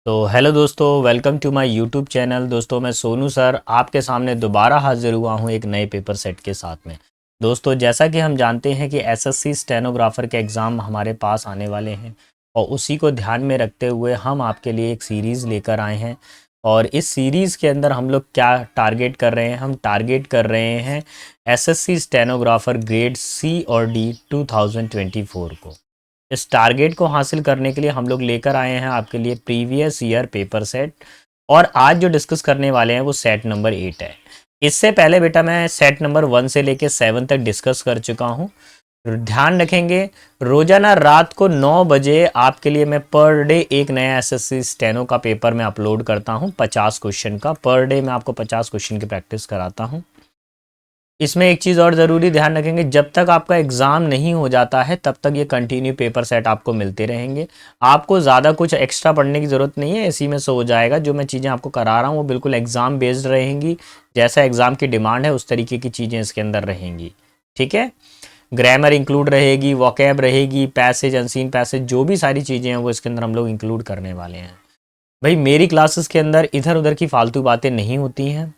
तो हेलो दोस्तों, welcome to my YouTube channel. दोस्तों, मैं सोनू सर आपके सामने दोबारा हाजिर हुआ हूं एक नए पेपर सेट के साथ में। दोस्तों, जैसा कि हम जानते हैं कि एसएससी स्टेनोग्राफर के एग्ज़ाम हमारे पास आने वाले हैं और उसी को ध्यान में रखते हुए हम आपके लिए एक सीरीज़ लेकर आए हैं। और इस सीरीज़ के अंदर हम लोग क्या टारगेट कर रहे हैं? हम टारगेट कर रहे हैं एसएससी स्टेनोग्राफर ग्रेड सी और डी 2024 को। इस टारगेट को हासिल करने के लिए हम लोग लेकर आए हैं आपके लिए प्रीवियस ईयर पेपर सेट। और आज जो डिस्कस करने वाले हैं वो सेट नंबर 8 है। इससे पहले बेटा मैं सेट नंबर 1 से लेकर 7 तक डिस्कस कर चुका हूँ। ध्यान रखेंगे, रोजाना रात को 9 बजे आपके लिए मैं पर डे एक नया एसएससी स्टेनो का पेपर में अपलोड करता हूँ। 50 क्वेश्चन का पर डे मैं आपको 50 क्वेश्चन की प्रैक्टिस कराता हूँ। इसमें एक चीज़ और ज़रूरी ध्यान रखेंगे, जब तक आपका एग्ज़ाम नहीं हो जाता है तब तक ये कंटिन्यू पेपर सेट आपको मिलते रहेंगे। आपको ज़्यादा कुछ एक्स्ट्रा पढ़ने की ज़रूरत नहीं है, इसी में से हो जाएगा। जो मैं चीज़ें आपको करा रहा हूँ वो बिल्कुल एग्ज़ाम बेस्ड रहेंगी। जैसा एग्ज़ाम की डिमांड है उस तरीके की चीज़ें इसके अंदर रहेंगी। ठीक है, ग्रामर इंक्लूड रहेगी, वोकैब रहेगी, पैसेज अनसीन पैसेज, जो भी सारी चीज़ें हैं वो इसके अंदर हम लोग इंक्लूड करने वाले हैं। भाई, मेरी क्लासेस के अंदर इधर उधर की फालतू बातें नहीं होती हैं,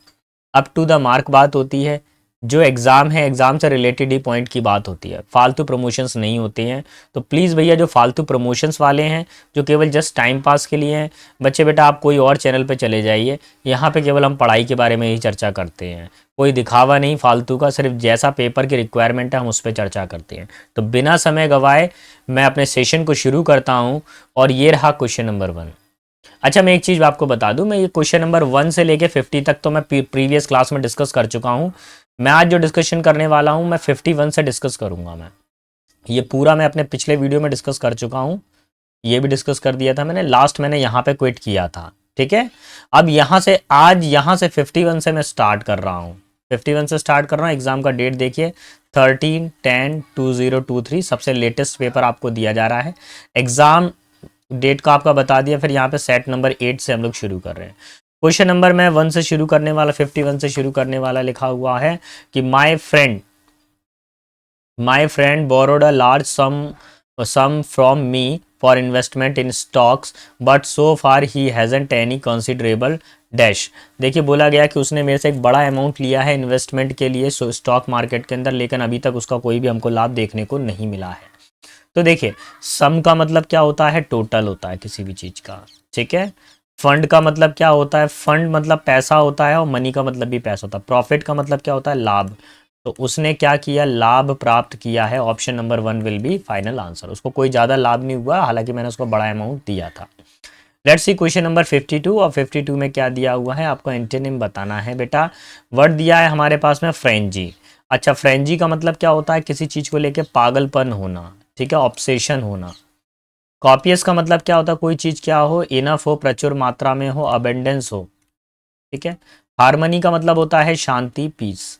अप टू द मार्क बात होती है। जो एग्ज़ाम है, एग्ज़ाम से रिलेटेड ही पॉइंट की बात होती है, फालतू प्रमोशंस नहीं होते हैं। तो प्लीज़ भैया, जो फालतू प्रमोशंस वाले हैं, जो केवल जस्ट टाइम पास के लिए हैं, बच्चे बेटा आप कोई और चैनल पे चले जाइए। यहाँ पे केवल हम पढ़ाई के बारे में ही चर्चा करते हैं, कोई दिखावा नहीं फालतू का, सिर्फ जैसा पेपर की रिक्वायरमेंट है हम उस पर चर्चा करते हैं। तो बिना समय गवाए मैं अपने सेशन को शुरू करता हूँ। और ये रहा क्वेश्चन नंबर 1। अच्छा, मैं एक चीज़ आपको बता दूं, मैं ये क्वेश्चन नंबर 1 से लेके 50 तक तो मैं प्रीवियस क्लास में डिस्कस कर चुका हूं। मैं आज जो डिस्कशन करने वाला हूं मैं 51 से डिस्कस करूंगा। मैं ये पूरा मैं अपने पिछले वीडियो में डिस्कस कर चुका हूं। ये भी डिस्कस कर दिया था मैंने, लास्ट मैंने यहाँ पे क्विट किया था। ठीक है, अब यहाँ से आज यहाँ से 51 से मैं स्टार्ट कर रहा हूँ। 51 से स्टार्ट कर रहा हूँ। एग्जाम का डेट देखिए, 13/10/2023 सबसे लेटेस्ट पेपर आपको दिया जा रहा है। एग्जाम डेट का आपका बता दिया। फिर यहाँ पे सेट नंबर 8 से हम लोग शुरू कर रहे हैं। क्वेश्चन नंबर मैं 1 से शुरू करने वाला, 51 से शुरू करने वाला लिखा हुआ है कि my friend borrowed a large some from me for investment in stocks but so far he hasn't any considerable dash. देखिए, बोला गया कि उसने मेरे से एक बड़ा अमाउंट लिया है इन्वेस्टमेंट के लिए स्टॉक मार्केट के अंदर, लेकिन अभी तक उसका कोई भी हमको लाभ देखने को नहीं मिला है। तो देखिए, सम का मतलब क्या होता है? टोटल होता है किसी भी चीज का। ठीक है, फंड का मतलब क्या होता है? फंड मतलब पैसा होता है, और मनी का मतलब भी पैसा होता है। प्रॉफिट का मतलब क्या होता है? लाभ। तो उसने क्या किया? लाभ प्राप्त किया है। Option number 1 will be final answer. उसको कोई ज्यादा लाभ नहीं हुआ, हालांकि मैंने उसको बड़ा अमाउंट दिया था। Let's see question number 52। और 52 में क्या दिया हुआ है आपको एंटोनिम बताना है बेटा। वर्ड दिया है हमारे पास में फ्रेंजी। अच्छा, फ्रेंजी का मतलब क्या होता है? किसी चीज को लेके पागलपन होना। ठीक है, ऑब्सेशन होना। कॉपियस का मतलब क्या होता है? कोई चीज क्या हो? इनफ हो, प्रचुर मात्रा में हो, अबेंडेंस हो। ठीक है। हार्मनी का मतलब होता है शांति, पीस।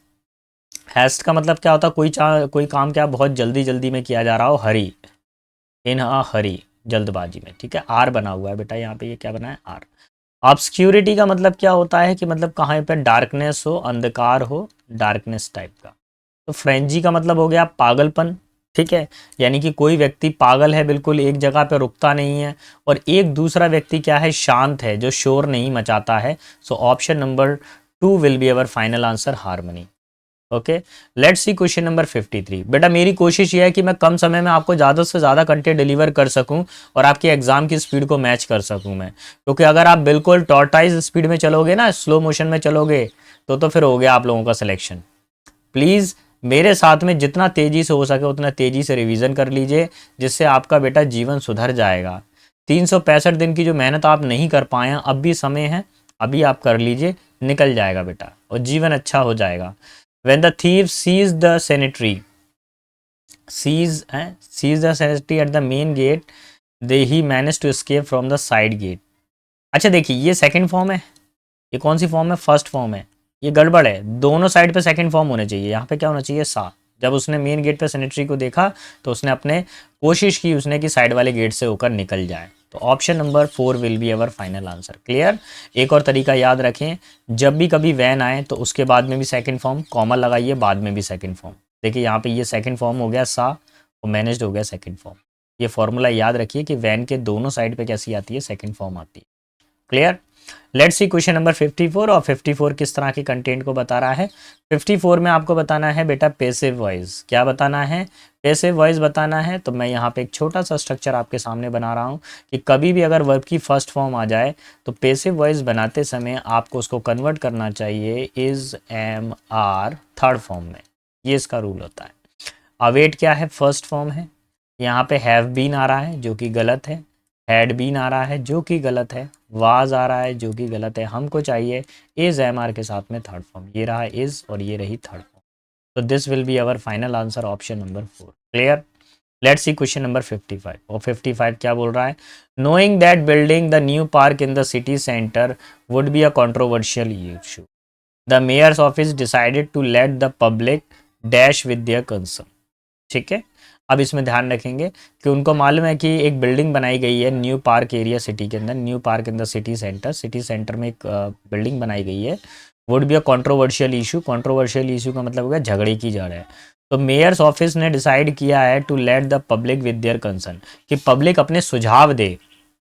हैस्ट का मतलब क्या होता है? कोई काम क्या बहुत जल्दी जल्दी में किया जा रहा हो। हरी, इन अ हरी, जल्दबाजी में। ठीक है, आर बना हुआ है बेटा यहाँ पे। ये क्या बना है? आर। ऑब्सक्यूरिटी का मतलब क्या होता है? कि मतलब कहाँ पे डार्कनेस हो, अंधकार हो, डार्कनेस टाइप का। तो फ्रेंजी का मतलब हो गया पागलपन। ठीक है, यानी कि कोई व्यक्ति पागल है, बिल्कुल एक जगह पे रुकता नहीं है। और एक दूसरा व्यक्ति क्या है? शांत है, जो शोर नहीं मचाता है। So option number 2 will be our final answer, harmony. Okay, let's see question number 53। बेटा, मेरी कोशिश ये है कि मैं कम समय में आपको ज़्यादा से ज़्यादा कंटेंट डिलीवर कर सकूं और आपकी एग्जाम की स्पीड को मैच कर सकूं मैं। क्योंकि अगर आप बिल्कुल टॉर्टाइज स्पीड में चलोगे ना, स्लो मोशन में चलोगे, तो फिर हो गया आप लोगों का सिलेक्शन। प्लीज़ मेरे साथ में जितना तेज़ी से हो सके उतना तेज़ी से रिवीजन कर लीजिए, जिससे आपका बेटा जीवन सुधर जाएगा। 365 दिन की जो मेहनत आप नहीं कर पाए हैं, अब भी समय है, अभी आप कर लीजिए, निकल जाएगा बेटा और जीवन अच्छा हो जाएगा। When the thief seized the sanitary, seized the sanitary at the main gate, he managed to escape from the side gate। अच्छा देखिए, ये सेकंड फॉर्म है, ये कौन सी फॉर्म है? फर्स्ट फॉर्म है। ये गड़बड़ है, दोनों साइड पे सेकंड फॉर्म होने चाहिए। यहाँ पे क्या होना चाहिए? सा। जब उसने मेन गेट पे सैनिटरी को देखा तो उसने अपने कोशिश की उसने कि साइड वाले गेट से होकर निकल जाए। तो option number 4 will be our final answer. Clear? एक और तरीका याद रखें, जब भी कभी वैन आए तो उसके बाद में भी सेकंड फॉर्म, कॉमा लगाइए, बाद में भी सेकंड फॉर्म। देखिए यहाँ पे ये सेकंड फॉर्म हो गया सा और मैनेज्ड हो गया सेकंड फॉर्म। ये फॉर्मूला याद रखिए कि वैन के दोनों साइड पे कैसी आती है? सेकंड फॉर्म आती है। Clear. Let's see question number 54। और 54 किस तरह के कंटेंट को बता रहा है। 54 में आपको बताना है बेटा पैसिव वॉइस। क्या बताना है, पैसिव वॉइस बताना है। तो मैं यहाँ पे एक छोटा सा स्ट्रक्चर आपके सामने बना रहा हूँ कि कभी भी अगर वर्ब की फर्स्ट फॉर्म आ जाए तो पैसिव वॉइस बनाते समय आपको उसको कन्वर्ट करना चाहिए is, am, are third form में। ये इसका रूल होता है। अवेट क्या है, फर्स्ट फॉर्म है। यहाँ पे हैव बीन आ रहा है जो कि गलत है, हैड बीन आ रहा है जो कि गलत है, वाज आ रहा है जो कि गलत है। हमको चाहिए इज एम आर के साथ में थर्ड फॉर्म। ये रहा इज और ये रही थर्ड फॉर्म। तो this will be our final answer, option number 4। Clear. Let's see question number 55। और 55 क्या बोल रहा है, knowing that building the new park in the city centre would be a controversial issue, the mayor's office decided to let the public dash with their concern. ठीक है, अब इसमें ध्यान रखेंगे कि उनको मालूम है कि एक बिल्डिंग बनाई गई है न्यू पार्क एरिया सिटी के अंदर, new park in the city centre, city centre में एक बिल्डिंग बनाई गई है। Would be a controversial issue, controversial issue का मतलब होगा झगड़े की जड़ है। तो मेयर्स ऑफिस ने डिसाइड किया है to let the public with their concern, कि पब्लिक अपने सुझाव दे।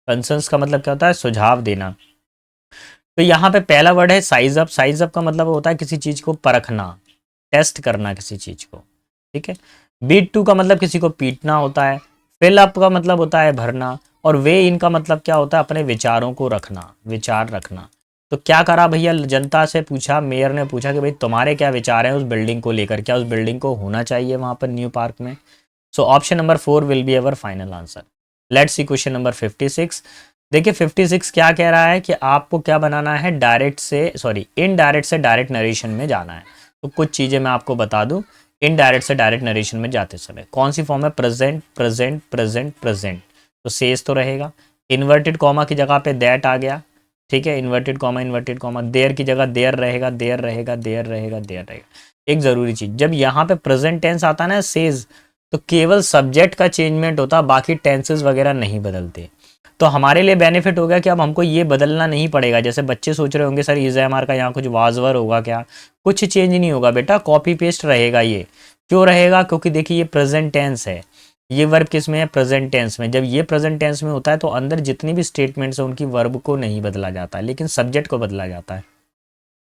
कंसर्न्स का मतलब क्या होता है, सुझाव देना। तो यहाँ पे पहला वर्ड है साइज अप। साइज अप का मतलब होता है किसी चीज को परखना, टेस्ट करना किसी चीज को। ठीक है। बीट टू का मतलब किसी को पीटना होता है। फिल अप का मतलब होता है भरना। और वे इन का मतलब क्या होता है, अपने विचारों को रखना, विचार रखना। तो क्या करा भैया, जनता से पूछा, मेयर ने पूछा कि भाई तुम्हारे क्या विचार हैं उस बिल्डिंग को लेकर, क्या उस बिल्डिंग को होना चाहिए वहां पर न्यू पार्क में। सो option number 4 will be our final answer. Let's see question number 56। देखिए 56 क्या कह रहा है कि आपको क्या बनाना है, डायरेक्ट से सॉरी इनडायरेक्ट से डायरेक्ट नरेशन में जाना है। तो कुछ चीज़ें मैं आपको बता दूं, इनडायरेक्ट से डायरेक्ट नरेशन में जाते समय कौन सी फॉर्म है, प्रेजेंट प्रेजेंट प्रेजेंट प्रेजेंट। तो सेज तो रहेगा, इन्वर्टेड कॉमा की जगह पे दैट आ गया। ठीक है, इन्वर्टेड कॉमा, देयर की जगह देयर रहेगा, देयर रहेगा, देयर रहेगा, देयर रहेगा। एक जरूरी चीज, जब यहाँ पे प्रेजेंट टेंस आता है ना सेज, तो केवल सब्जेक्ट का चेंजमेंट होता, बाकी टेंसेस वगैरह नहीं बदलते। तो हमारे लिए बेनिफिट हो गया कि अब हमको ये बदलना नहीं पड़ेगा। जैसे बच्चे सोच रहे होंगे सर इज एम आर का यहाँ कुछ वाजवर होगा क्या, कुछ चेंज नहीं होगा बेटा, कॉपी पेस्ट रहेगा ये। क्यों रहेगा, क्योंकि देखिए ये प्रेजेंट टेंस है, ये वर्ब किस में है, प्रेजेंट टेंस में। जब ये प्रेजेंट टेंस में होता है तो अंदर जितनी भी स्टेटमेंट्स हैं उनकी वर्ब को नहीं बदला जाता है, लेकिन सब्जेक्ट को बदला जाता है।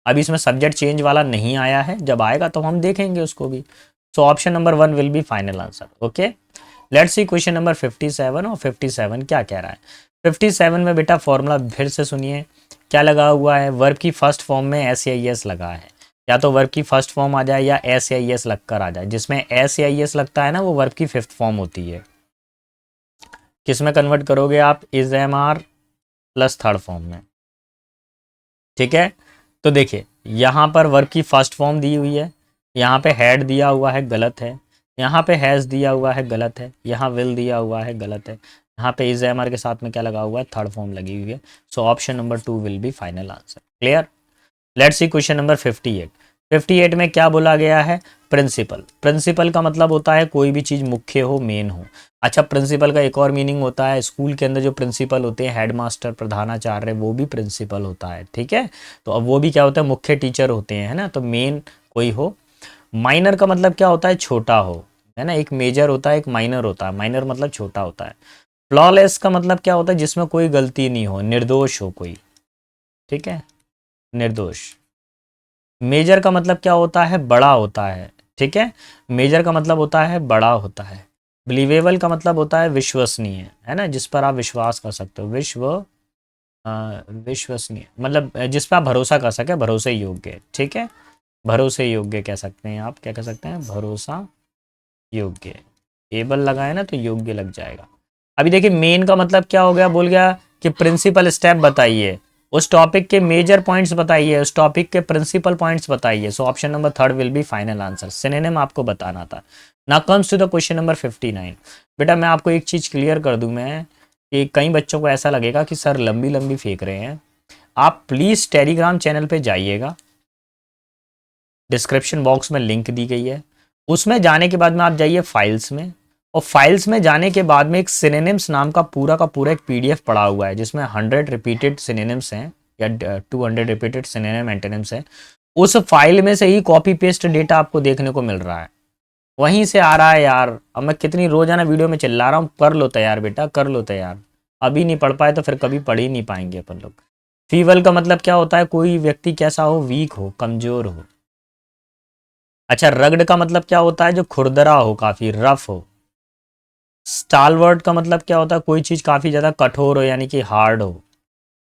अभी इसमें सब्जेक्ट चेंज वाला नहीं आया है, जब आएगा तो हम देखेंगे उसको भी। सो option number 1 will be final answer. Okay, let's see question number 57। और 57 क्या कह रहा है, 57 में बेटा फॉर्मूला फिर से सुनिए। क्या लगा हुआ है, वर्ब की फर्स्ट फॉर्म में एस या एस लगा है। या तो वर्ब की फर्स्ट फॉर्म आ जाए या एस या एस लगकर आ जाए। जिसमें एस या एस लगता है ना वो वर्ब की फिफ्थ फॉर्म होती है। किस में कन्वर्ट करोगे आप, is am are plus third form में। ठीक है, तो देखिए यहाँ पर वर्ब की फर्स्ट फॉर्म दी हुई है, यहाँ पे हैड दिया हुआ है, गलत है। यहाँ पे हैज़ दिया हुआ है, गलत है। यहाँ विल दिया हुआ है, गलत है। यहाँ पे इज एम आर के साथ में क्या लगा हुआ है, थर्ड फॉर्म लगी हुई है। So option number 2 will be final answer. Clear. Let's see question number 58। 58 में क्या बोला गया है, प्रिंसिपल। प्रिंसिपल का मतलब होता है कोई भी चीज़ मुख्य हो, मेन हो। अच्छा, प्रिंसिपल का एक और मीनिंग होता है, स्कूल के अंदर जो प्रिंसिपल होते हैं, हेडमास्टर, प्रधानाचार्य, वो भी प्रिंसिपल होता है। ठीक है, तो अब वो भी क्या होता है, मुख्य टीचर होते हैं, है ना। तो मेन कोई हो। माइनर का मतलब क्या होता है, छोटा हो, है ना। एक मेजर होता है, एक माइनर होता है। माइनर मतलब छोटा होता है। फ्लॉलेस का मतलब क्या होता है, जिसमें कोई गलती नहीं हो, निर्दोष हो कोई। ठीक है, निर्दोष। मेजर का मतलब क्या होता है, बड़ा होता है। ठीक है, मेजर का मतलब होता है बड़ा होता है। बिलीवेबल का मतलब होता है विश्वसनीय, है ना, जिस पर आप विश्वास कर सकते हो। विश्वसनीय मतलब जिस पर आप भरोसा कर सके, भरोसे योग्य। ठीक है, भरोसे योग्य कह सकते हैं आप, क्या कह सकते हैं, भरोसा योग्य। एबल लगाए ना तो योग्य लग जाएगा। अभी देखिए मेन का मतलब क्या हो गया, बोल गया कि प्रिंसिपल स्टेप बताइए, उस टॉपिक के मेजर पॉइंट्स बताइए, उस टॉपिक के प्रिंसिपल पॉइंट्स बताइए। So option number 3 will be final answer. Synonym आपको बताना था। Now comes to the question number 59। बेटा मैं आपको एक चीज क्लियर कर दूं मैं, कि कई बच्चों को ऐसा लगेगा कि सर लंबी लंबी फेंक रहे हैं। आप प्लीज टेलीग्राम चैनल पे जाइएगा, डिस्क्रिप्शन बॉक्स में लिंक दी गई है, उसमें जाने के बाद में आप जाइए फाइल्स में। और फाइल्स में जाने के बाद में एक सिनोनिम्स नाम का पूरा एक पीडीएफ पड़ा हुआ है, जिसमें 100 रिपीटेड सिनोनिम्स हैं या 200 रिपीटेड सिनोनिम एंटोनिम्स हैं। उस फाइल में से ही कॉपी पेस्ट डेटा आपको देखने को मिल रहा है, वहीं से आ रहा है यार। अब मैं कितनी रोजाना वीडियो में चिल्ला रहा हूँ, कर लो तैयार बेटा, कर लो तैयार। अभी नहीं पढ़ पाए तो फिर कभी पढ़ ही नहीं पाएंगे अपन लोग। फीबल का मतलब क्या होता है, कोई व्यक्ति कैसा हो, वीक हो, कमजोर हो। अच्छा, रग्ड का मतलब क्या होता है, जो खुरदरा हो, काफी रफ हो। स्टालवर्ड का मतलब क्या होता है, कोई चीज काफी ज्यादा कठोर हो, यानी कि हार्ड हो,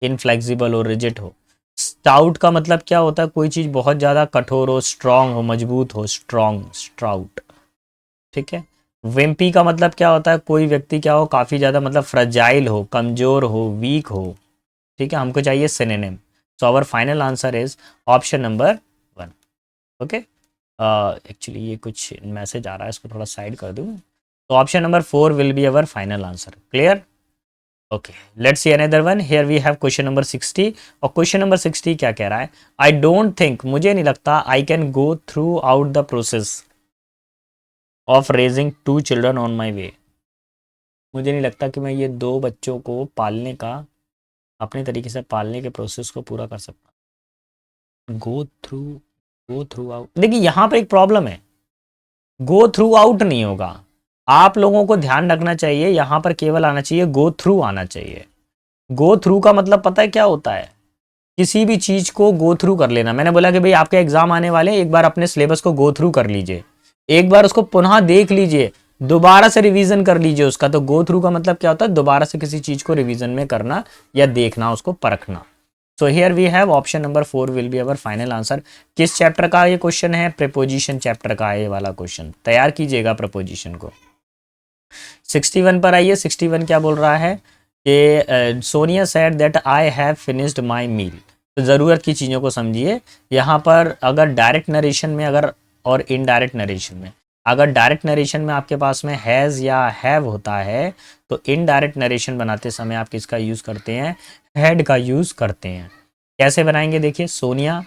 इनफ्लेक्सिबल हो, रिजिड हो। स्टाउट का मतलब क्या होता है, कोई चीज बहुत ज्यादा कठोर हो, स्ट्रांग हो, मजबूत हो, स्ट्रांग, स्ट्राउट। ठीक है। विम्पी का मतलब क्या होता है, कोई व्यक्ति क्या हो, काफी ज्यादा मतलब फ्रजाइल हो, कमजोर हो, वीक हो। ठीक है, हमको चाहिए synonym. So our final answer is option number 1। Okay. Actually ये कुछ मैसेज आ रहा है, इसको थोड़ा साइड कर दूं। तो option number 4 will be our final answer. Clear? Okay, let's see another one. Here we have question number 60। और क्वेश्चन नंबर 60 क्या कह रहा है, आई डोंट थिंक, मुझे नहीं लगता, I can go throughout the process of raising 2 children on my way. मुझे नहीं लगता कि मैं ये 2 बच्चों को पालने का, अपने तरीके से पालने के प्रोसेस को पूरा कर सकता। Go through, go through out, देखिए यहाँ पर एक प्रॉब्लम है, गो थ्रू आउट नहीं होगा। आप लोगों को ध्यान रखना चाहिए, यहां पर केवल आना चाहिए गो थ्रू आना चाहिए। गो थ्रू का मतलब पता है क्या होता है, किसी भी चीज को गो थ्रू कर लेना। मैंने बोला कि भाई आपके एग्जाम आने वाले हैं, एक बार अपने सिलेबस को गो थ्रू कर लीजिए, एक बार उसको पुनः देख लीजिए, दोबारा से रिवीजन कर लीजिए उसका। तो गो थ्रू का मतलब क्या होता है, दोबारा से किसी चीज को रिवीजन में करना या देखना, उसको परखना। So here we have option number 4 will be our final answer. किस चैप्टर का ये क्वेश्चन है, प्रीपोजिशन चैप्टर का है ये वाला क्वेश्चन। तैयार कीजिएगा प्रीपोजिशन को। 61 पर आइए। 61 क्या बोल रहा है कि Sonia said that I have finished my meal. तो ज़रूरत की चीज़ों को समझिए। यहाँ पर अगर डायरेक्ट नरेशन में, अगर और इनडायरेक्ट नरेशन में, अगर डायरेक्ट नरेशन में आपके पास में हैज़ या हैव होता है, तो इनडायरेक्ट नरेशन बनाते समय आप किसका यूज़ करते हैं, हैड का यूज़ करते हैं। कैसे बनाएंगे देखिए, Sonia,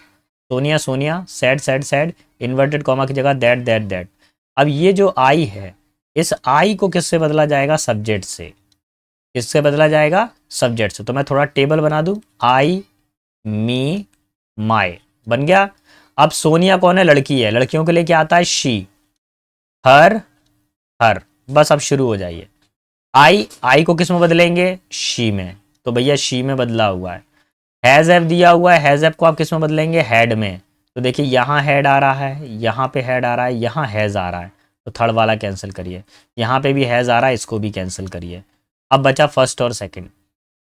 Sonia Sonia, sad sad sad, inverted comma की जगह दैट दैट दैट। अब ये जो आई है, इस आई को किससे बदला जाएगा, सब्जेक्ट से। किससे बदला जाएगा, सब्जेक्ट से। तो मैं थोड़ा टेबल बना दूं, आई, मी, माई, बन गया। अब सोनिया कौन है, लड़की है, लड़कियों के लिए क्या आता है, शी, हर, हर। बस अब शुरू हो जाइए। आई को किस में बदलेंगे, शी में। तो भैया शी में बदला हुआ है। हैज एफ दिया हुआ है, हैज एफ को आप किस में बदलेंगे, हैड में। तो देखिए यहाँ हैड आ रहा है, यहाँ पे हैड आ रहा है, यहाँ हैज आ रहा है। तो थर्ड वाला कैंसिल करिए। यहाँ पे भी हैज आ रहा है, इसको भी कैंसिल करिए। अब बचा फर्स्ट और सेकंड।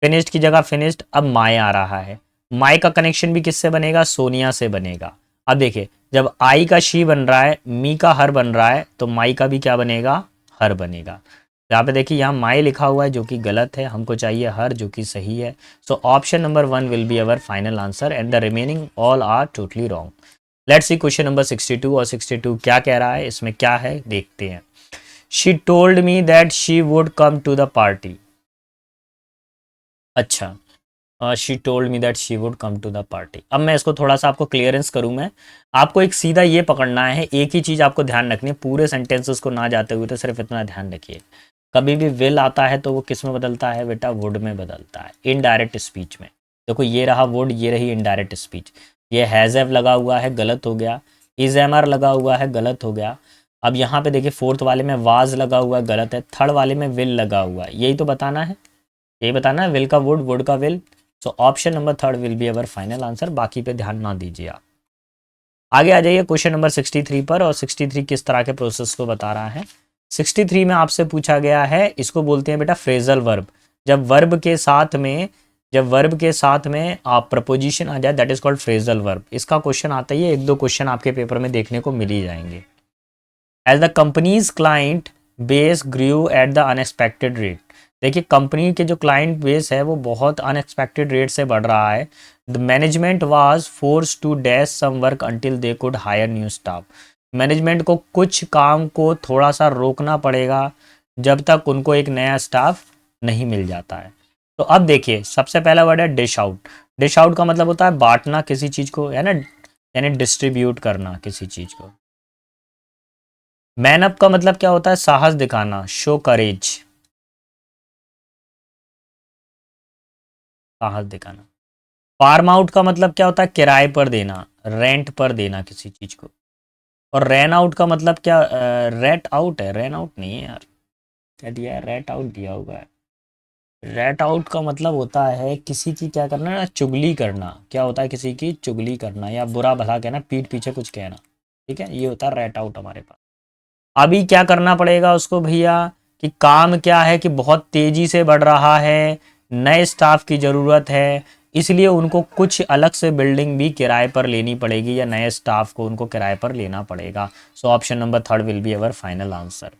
फिनिश्ड की जगह फिनिश्ड, अब माई आ रहा है। माई का कनेक्शन भी किससे बनेगा, सोनिया से बनेगा। अब देखिए, जब आई का शी बन रहा है, मी का हर बन रहा है, तो माई का भी क्या बनेगा, हर बनेगा। यहाँ पे देखिए, यहाँ माई लिखा हुआ है जो कि गलत है, हमको चाहिए हर, जो कि सही है। So option number 1 will be our final answer and the remaining all are totally wrong. Let's see question number 62। और 62 क्या कह रहा है, इसमें क्या है देखते हैं। She told me that she would come to the party. अच्छा, she told me that she would come to the party. अब मैं इसको थोड़ा सा आपको क्लियरेंस करूं। मैं आपको एक सीधा ये पकड़ना है, एक ही चीज़ आपको ध्यान रखनी है, पूरे सेंटेंसेस को ना जाते हुए, तो सिर्फ इतना ध्यान रखिए। कभी भी विल आता है तो वो किस में बदलता है बेटा, वुड में बदलता है, इनडायरेक्ट स्पीच में। देखो ये रहा वुड, ये रही इनडायरेक्ट स्पीच। ये हैज़ हैव लगा हुआ है, गलत हो गया। इज एम आर लगा हुआ है, गलत हो गया। अब यहाँ पे देखिए, फोर्थ वाले में वाज लगा हुआ है, गलत है। थर्ड वाले में विल लगा हुआ है, यही तो बताना है, यही बताना है, विल का वुड, वुड का will. So option number 3 will be our final answer. बाकी पे ध्यान ना दीजिए आप। आगे आ जाइए क्वेश्चन नंबर 63 पर। और 63 किस तरह के प्रोसेस को बता रहा है। 63 में आपसे पूछा गया है, इसको बोलते हैं बेटा फ्रेजल वर्ब। जब वर्ब के साथ में, जब वर्ब के साथ में आप प्रपोजिशन आ जाए, that is called phrasal verb. इसका क्वेश्चन आता ही है, एक दो क्वेश्चन आपके पेपर में देखने को मिल ही जाएंगे। As the company's client base grew at the unexpected rate. देखिए, कंपनी के जो क्लाइंट बेस है वो बहुत अनएक्सपेक्टेड रेट से बढ़ रहा है। The management was force to dash some work until they could hire new staff. Management को कुछ काम को थोड़ा सा रोकना पड़ेगा जब तक उनको एक नया स्टाफ नहीं मिल जाता है। तो अब देखिए, सबसे पहला वर्ड है डिश आउट। डिश आउट का मतलब होता है बांटना किसी चीज को, है ना, यानी डिस्ट्रीब्यूट करना किसी चीज को। मैन अप का मतलब क्या होता है, साहस दिखाना, शो करेज, साहस दिखाना। फार्म आउट का मतलब क्या होता है, किराए पर देना, रेंट पर देना किसी चीज को। और रैन आउट का मतलब क्या, रेट आउट है, रैन आउट नहीं है यार, क्या दिया है, रेट आउट दिया हुआ है। रैट आउट का मतलब होता है किसी की क्या करना ना, चुगली करना। क्या होता है? किसी की चुगली करना या बुरा भला कहना, पीठ पीछे कुछ कहना। ठीक है, ये होता है रैट आउट हमारे पास। अभी क्या करना पड़ेगा उसको भैया, कि काम क्या है कि बहुत तेजी से बढ़ रहा है, नए स्टाफ की ज़रूरत है, इसलिए उनको कुछ अलग से बिल्डिंग भी किराए पर लेनी पड़ेगी या नए स्टाफ को उनको किराए पर लेना पड़ेगा। सो option number third will be our final answer.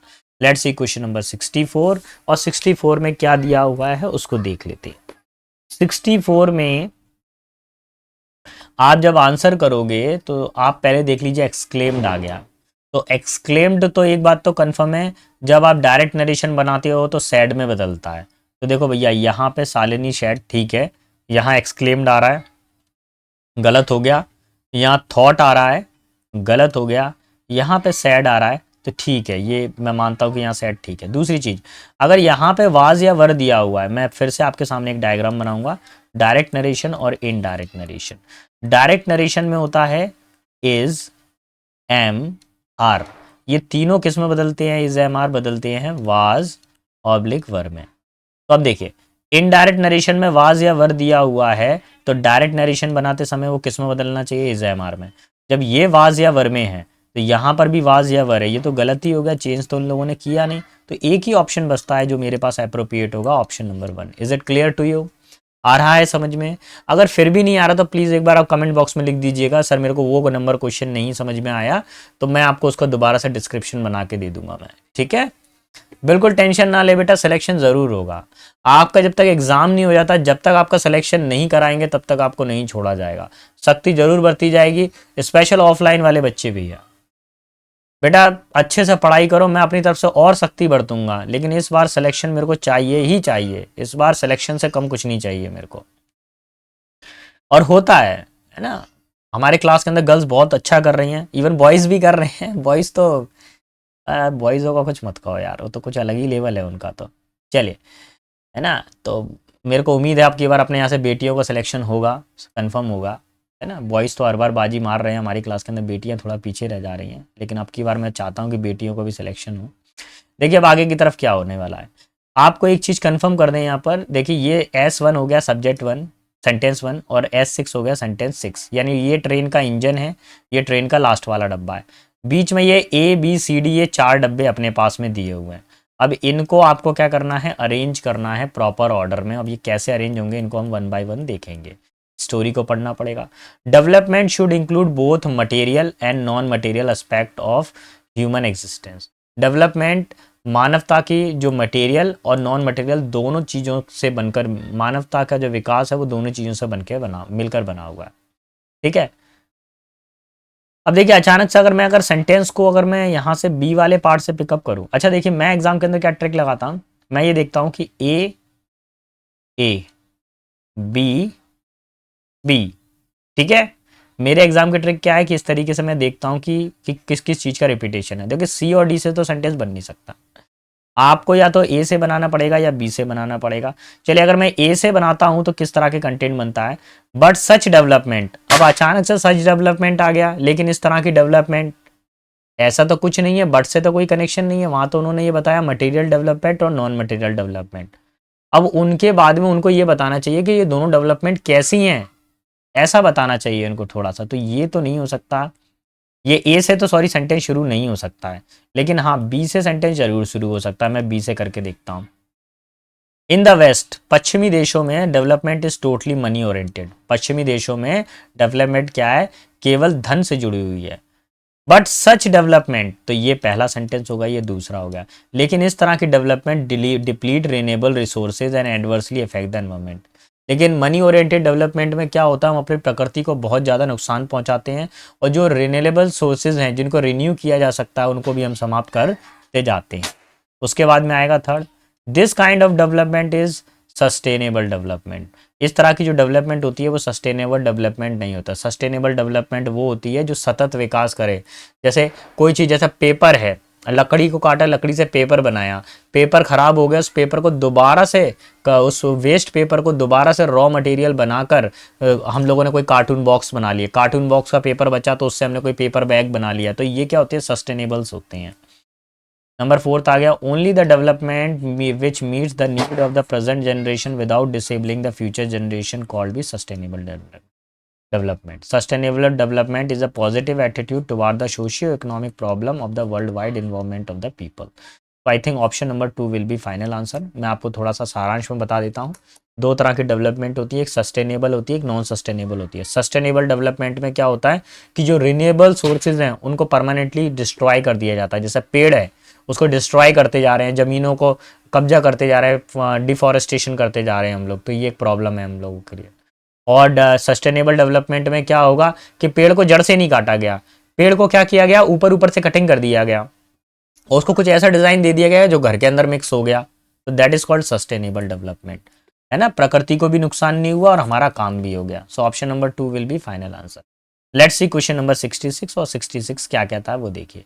Let's see question number 64। और 64 में क्या दिया हुआ है उसको देख लेते हैं। 64 में आप जब आंसर करोगे तो आप पहले देख लीजिए, एक्सक्लेम्ड आ गया। तो एक्सक्लेम्ड तो एक बात तो कंफर्म है, जब आप डायरेक्ट नरेशन बनाते हो तो सैड में बदलता है। तो देखो भैया, यहाँ पे शालिनी सैड ठीक है, यहाँ एक्सक्लेम्ड आ रहा है, गलत हो गया। यहाँ थॉट आ रहा है, गलत हो गया। यहाँ पे सैड आ रहा है, तो ठीक है, ये मैं मानता हूँ कि यहाँ सैड ठीक है। दूसरी चीज़, अगर यहाँ पे वाज या वर दिया हुआ है, मैं फिर से आपके सामने एक डायग्राम बनाऊंगा, डायरेक्ट नरेशन और इनडायरेक्ट नरेशन। डायरेक्ट नरेशन में होता है इज, एम, आर, ये तीनों किस में बदलते हैं? इज, एम, आर बदलते हैं वाज ऑब्लिक वर में। तो अब देखिए, इनडायरेक्ट नरेशन में वाज या वर दिया हुआ है, तो डायरेक्ट नरेशन बनाते समय वो किस में बदलना चाहिए? इज, एम, आर में। जब ये वाज या वर में है तो यहाँ पर भी वाज या वर है, ये तो गलत ही हो गया, चेंज तो उन लोगों ने किया नहीं। तो एक ही ऑप्शन बचता है जो मेरे पास अप्रोप्रिएट होगा, option number 1। Is it clear to you? आ रहा है समझ में? अगर फिर भी नहीं आ रहा तो प्लीज़ एक बार आप कमेंट बॉक्स में लिख दीजिएगा, सर मेरे को वो नंबर क्वेश्चन नहीं समझ में आया, तो मैं आपको उसका दोबारा से डिस्क्रिप्शन बना के दे दूंगा मैं। ठीक है, बिल्कुल टेंशन ना ले बेटा, सिलेक्शन ज़रूर होगा आपका। जब तक एग्ज़ाम नहीं हो जाता, जब तक आपका सिलेक्शन नहीं कराएंगे, तब तक आपको नहीं छोड़ा जाएगा, सख्ती ज़रूर बरती जाएगी। स्पेशल ऑफलाइन वाले बच्चे भी है बेटा, अच्छे से पढ़ाई करो, मैं अपनी तरफ से और सख्ती बरतूंगा, लेकिन इस बार सिलेक्शन मेरे को चाहिए ही चाहिए। इस बार सिलेक्शन से कम कुछ नहीं चाहिए मेरे को। और होता है ना, हमारे क्लास के अंदर गर्ल्स बहुत अच्छा कर रही हैं, इवन बॉयज़ भी कर रहे हैं। बॉयज़ तो बॉयज़ों का कुछ मत कहो यार, वो तो कुछ अलग ही लेवल है उनका तो। चलिए, है ना, तो मेरे को उम्मीद है आपकी बार अपने यहाँ से बेटियों का सिलेक्शन होगा, कंफर्म होगा, है ना। बॉयज़ तो हर बार बाजी मार रहे हैं, हमारी क्लास के अंदर बेटियाँ थोड़ा पीछे रह जा रही हैं, लेकिन अब की बार मैं चाहता हूँ कि बेटियों को भी सिलेक्शन हो। देखिए अब आगे की तरफ क्या होने वाला है, आपको एक चीज़ कंफर्म कर दें यहाँ पर। देखिए, ये S1 हो गया सब्जेक्ट 1 सेंटेंस 1, और S6 हो गया सेंटेंस 6, यानी ये ट्रेन का इंजन है, ये ट्रेन का लास्ट वाला डब्बा है। बीच में ये A B C D ये 4 डब्बे अपने पास में दिए हुए हैं। अब इनको आपको क्या करना है? अरेंज करना है प्रॉपर ऑर्डर में। अब ये कैसे अरेंज होंगे, इनको हम 1 बाय 1 देखेंगे। स्टोरी को पढ़ना पड़ेगा। Development should include both material and non material aspect of human existence. Development मानवता की जो मटेरियल और नॉन मटेरियल दोनों चीज़ों से बनकर, मानवता का जो विकास है वो दोनों चीज़ों से बनकर मिलकर बना हुआ है। ठीक है, अब देखिए अचानक से अगर सेंटेंस को अगर मैं यहाँ से बी वाले पार्ट से पिकअप करूँ, अच्छा देखिए मैं एग्जाम के अंदर क्या ट्रिक लगाता हूँ, मैं ये देखता हूँ कि ए बी बी, ठीक है। मेरे एग्जाम की ट्रिक क्या है कि इस तरीके से मैं देखता हूँ कि किस किस चीज़ का रिपीटेशन है। देखिए सी और डी से तो सेंटेंस बन नहीं सकता, आपको या तो ए से बनाना पड़ेगा या बी से बनाना पड़ेगा। चलिए अगर मैं ए से बनाता हूं तो किस तरह के कंटेंट बनता है, बट सच डेवलपमेंट। अब अचानक से सच डेवलपमेंट आ गया, लेकिन इस तरह की डेवलपमेंट ऐसा तो कुछ नहीं है, बट से तो कोई कनेक्शन नहीं है। वहां तो उन्होंने ये बताया मटेरियल डेवलपमेंट और नॉन मटेरियल डेवलपमेंट। अब उनके बाद में उनको ये बताना चाहिए कि ये दोनों डेवलपमेंट कैसी हैं, ऐसा बताना चाहिए उनको थोड़ा सा। तो ये तो नहीं हो सकता, ये ए से तो सॉरी सेंटेंस शुरू नहीं हो सकता है, लेकिन हाँ बी से सेंटेंस जरूर शुरू हो सकता है। मैं बी से करके देखता हूँ। इन द वेस्ट, पश्चिमी देशों में development is totally money oriented. पश्चिमी देशों में डेवलपमेंट क्या है? केवल धन से जुड़ी हुई है। बट सच डेवलपमेंट, तो ये पहला सेंटेंस होगा, ये दूसरा हो गया। लेकिन इस तरह की development deplete renewable resources and adversely affect the environment. लेकिन मनी ओरिएंटेड डेवलपमेंट में क्या होता है, हम अपनी प्रकृति को बहुत ज़्यादा नुकसान पहुंचाते हैं, और जो रिन्यूएबल सोर्सेज हैं जिनको रिन्यू किया जा सकता है उनको भी हम समाप्त करते जाते हैं। उसके बाद में आएगा third, this kind of development is sustainable development. इस तरह की जो डेवलपमेंट होती है वो सस्टेनेबल डेवलपमेंट नहीं होता। सस्टेनेबल डेवलपमेंट वो होती है जो सतत विकास करे। जैसे कोई चीज़, जैसा पेपर है, लकड़ी को काटा, लकड़ी से पेपर बनाया, पेपर खराब हो गया, उस पेपर को दोबारा से, उस वेस्ट पेपर को दोबारा से रॉ मटेरियल बनाकर हम लोगों ने कोई कार्टून बॉक्स बना लिया। कार्टून बॉक्स का पेपर बचा तो उससे हमने कोई पेपर बैग बना लिया। तो ये क्या होते हैं? सस्टेनेबल्स होते हैं। नंबर 4 आ गया only the development which meets the need of the present generation without disabling the future generation called be sustainable development. Sustainable development is a positive attitude toward the socio-economic problem of the worldwide environment of the people. तो I think option number 2 will be final answer. मैं आपको थोड़ा सा सारांश में बता देता हूँ. दो तरह की डेवलपमेंट होती है, एक सस्टेनेबल होती है, एक नॉन सस्टेनेबल होती है. सस्टेनेबल डेवलपमेंट में क्या होता है कि जो रिन्यूएबल सोर्सेज हैं उनको परमानेंटली डिस्ट्रॉय कर दिया जाता है. जैसे पेड़ है उसको डिस्ट्रॉय करते जा रहे हैं, ज़मीनों को कब्जा करते जा रहे हैं, डिफॉरेस्टेशन करते जा रहे हैं हम लोग, तो ये एक प्रॉब्लम है हम लोगों के लिए. और सस्टेनेबल डेवलपमेंट में क्या होगा कि पेड़ को जड़ से नहीं काटा गया, पेड़ को क्या किया गया, ऊपर ऊपर से कटिंग कर दिया गया और उसको कुछ ऐसा डिजाइन दे दिया गया जो घर के अंदर मिक्स हो गया. तो that is called sustainable development. है ना, प्रकृति को भी नुकसान नहीं हुआ और हमारा काम भी हो गया. So option number 2 will be final answer. Let's see question number 66 और 66 क्या कहता है वो देखिए.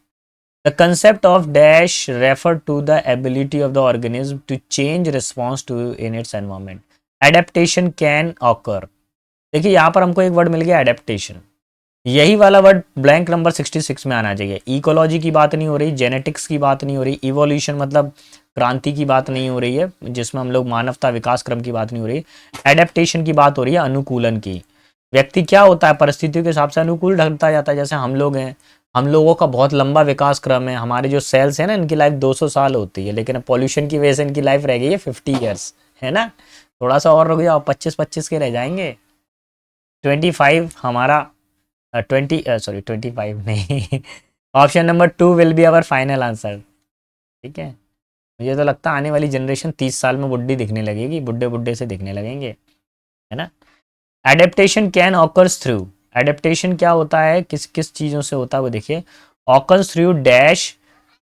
The concept of dash refer to the ability of the organism to change response to in its environment. Adaptation can occur. देखिए यहाँ पर हमको एक वर्ड मिल गया एडेप्टेशन. यही वाला वर्ड ब्लैंक नंबर 66 में आना चाहिए. इकोलॉजी की बात नहीं हो रही, जेनेटिक्स की बात नहीं हो रही, इवोल्यूशन मतलब क्रांति की बात नहीं हो रही है जिसमें हम लोग मानवता विकास क्रम की बात नहीं हो रही. एडेप्टेशन की बात हो रही है, अनुकूलन की. व्यक्ति क्या होता है परिस्थितियों के हिसाब से अनुकूल ढलता जाता है. जैसे हम लोग हैं, हम लोगों का बहुत लंबा विकास क्रम है. हमारे जो सेल्स हैं ना इनकी लाइफ 200 साल होती है, लेकिन पॉल्यूशन की वजह से इनकी लाइफ रह गई है 50 ईयर्स. है ना, थोड़ा सा और रुक जाओ, 25-25 के रह जाएंगे. 25 हमारा 25 नहीं. Option number 2 will be our final answer. ठीक है, मुझे तो लगता है आने वाली जनरेशन 30 साल में बुढ़ी दिखने लगेगी, बुढ़े बुढ़े से दिखने लगेंगे. है ना. Adaptation can occurs through. Adaptation क्या होता है, किस किस चीज़ों से होता है वो देखिए. Occurs through dash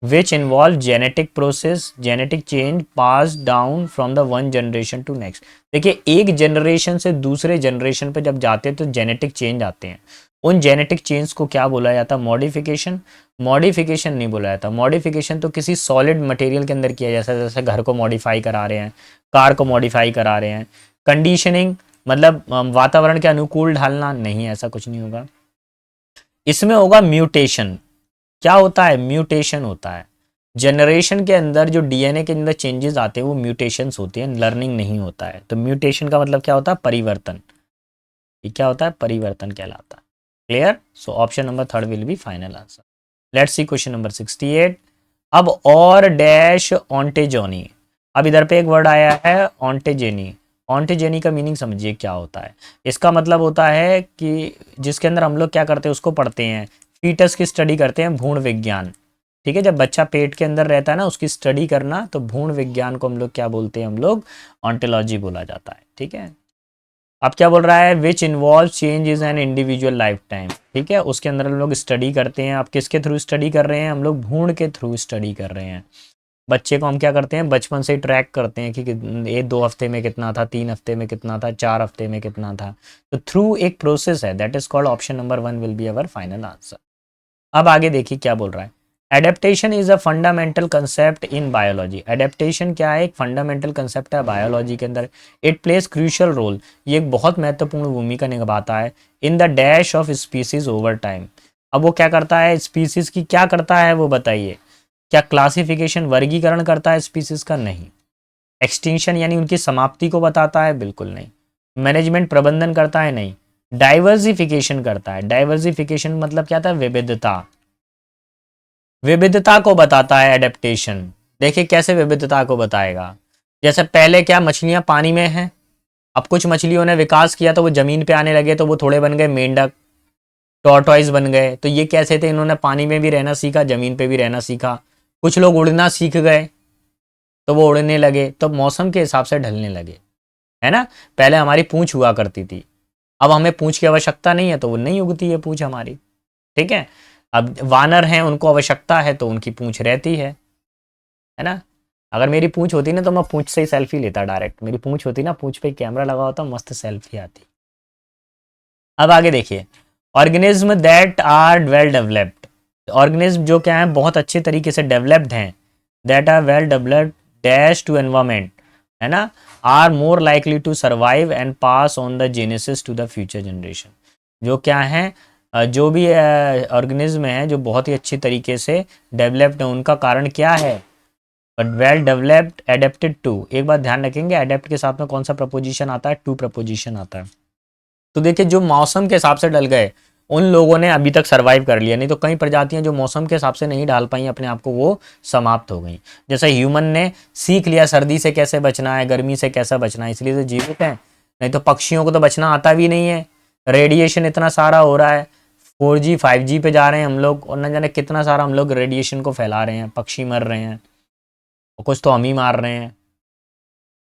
which involve genetic process, genetic change pass down from the one generation to next. देखिए एक जनरेशन से दूसरे जनरेशन पे जब जाते हैं तो जेनेटिक चेंज आते हैं. उन जेनेटिक चेंज को क्या बोला जाता है, मॉडिफिकेशन. मॉडिफिकेशन नहीं बोला जाता. मॉडिफिकेशन तो किसी सॉलिड मटेरियल के अंदर किया जैसे जैसे घर को मॉडिफाई करा रहे हैं, कार को मॉडिफाई करा रहे हैं. कंडीशनिंग मतलब वातावरण के अनुकूल ढालना, नहीं ऐसा कुछ नहीं होगा. इसमें होगा म्यूटेशन. क्या होता है, म्यूटेशन होता है. जनरेशन के अंदर जो डीएनए के अंदर चेंजेस आते हैं वो म्यूटेशंस होते हैं, लर्निंग नहीं होता है. तो म्यूटेशन का मतलब क्या होता है, परिवर्तन. ये क्या होता है, परिवर्तन कहलाता है. Clear. So option number 3 will be final answer. Let's see question number 68. अब और डैश ऑन्टेजोनी. अब इधर पे एक वर्ड आया है ऑन्टेजेनी. ऑन्टेजेनी का मीनिंग समझिए क्या होता है. इसका मतलब होता है कि जिसके अंदर हम लोग क्या करते हैं उसको पढ़ते हैं, फीटस की स्टडी करते हैं, भ्रूण विज्ञान. ठीक है, जब बच्चा पेट के अंदर रहता है ना उसकी स्टडी करना, तो भ्रूण विज्ञान को हम लोग क्या बोलते हैं, हम लोग ऑन्टोलॉजी बोला जाता है. ठीक है. अब क्या बोल रहा है, which involve change is an individual life time. ठीक है, उसके अंदर हम लोग स्टडी करते हैं. आप किसके थ्रू स्टडी कर रहे हैं, हम लोग भ्रूण के थ्रू स्टडी कर रहे हैं. बच्चे को हम क्या करते हैं, बचपन से ही ट्रैक करते हैं कि ये 2 हफ्ते में कितना था, 3 हफ्ते में कितना था, 4 हफ्ते में कितना था. तो थ्रू एक प्रोसेस है, that is called option number 1 will be our final answer. अब आगे देखिए क्या बोल रहा है. Adaptation is a fundamental concept in biology. Adaptation क्या है, एक फंडामेंटल कंसेप्ट है बायोलॉजी के अंदर. It plays crucial role. ये एक बहुत महत्वपूर्ण भूमिका निभाता है in the dash of species over time. अब वो क्या करता है, स्पीसीज की क्या करता है वो बताइए. क्या क्लासिफिकेशन, वर्गीकरण करता है स्पीसीज का, नहीं. एक्सटिंक्शन यानी उनकी समाप्ति को बताता है, बिल्कुल नहीं. मैनेजमेंट, प्रबंधन करता है, नहीं. डाइवर्सिफिकेशन करता है. डाइवर्सिफिकेशन मतलब क्या था, विविधता. विविधता को बताता है एडेप्टेशन. देखिए कैसे विविधता को बताएगा. जैसे पहले क्या मछलियां पानी में हैं, अब कुछ मछलियों ने विकास किया तो वो जमीन पे आने लगे, तो वो थोड़े बन गए मेंढक, टॉर्टॉइस बन गए. तो ये कैसे थे, इन्होंने पानी में भी रहना सीखा, जमीन पे भी रहना सीखा. कुछ लोग उड़ना सीख गए तो वो उड़ने लगे, तो मौसम के हिसाब से ढलने लगे. है ना. पहले हमारी पूंछ हुआ करती थी, अब हमें पूंछ की आवश्यकता नहीं है तो वो नहीं उगती है पूंछ हमारी. ठीक है. अब वानर हैं, उनको आवश्यकता है तो उनकी पूंछ रहती है ना. अगर मेरी पूंछ होती ना तो मैं पूंछ से ही सेल्फी लेता डायरेक्ट. मेरी पूंछ होती ना, पूंछ पे कैमरा लगा होता, मस्त सेल्फी आती. अब आगे देखिए. Organism that are well developed. Organism जो क्या है, बहुत अच्छे तरीके से डेवलप्ड हैं. That are well developed dash to environment. है ना. Are more likely to survive and pass on the genesis to the future generation. जो क्या है, जो भी ऑर्गेनिज्म है जो बहुत ही अच्छी तरीके से डेवलप्ड है, उनका कारण क्या है? But well developed adapted to. एक बात ध्यान रखेंगे, एडेप्ट के साथ में कौन सा प्रपोजिशन आता है? टू प्रपोजिशन आता है। तो देखिए जो मौसम के हिसाब से ढल गए उन लोगों ने अभी तक सरवाइव कर लिया, नहीं तो कई प्रजातियां जो मौसम के हिसाब से नहीं ढाल पाई अपने आप को, वो समाप्त हो गई। जैसे ह्यूमन ने सीख लिया सर्दी से कैसे बचना है, गर्मी से कैसे बचना है, इसलिए तो जीवित है। नहीं तो पक्षियों को तो बचना आता भी नहीं है। रेडिएशन इतना सारा हो रहा है, 4G 5G पे जा रहे हैं हम लोग, और न जाने कितना सारा हम लोग रेडिएशन को फैला रहे हैं, पक्षी मर रहे हैं और कुछ तो हम ही मार रहे हैं।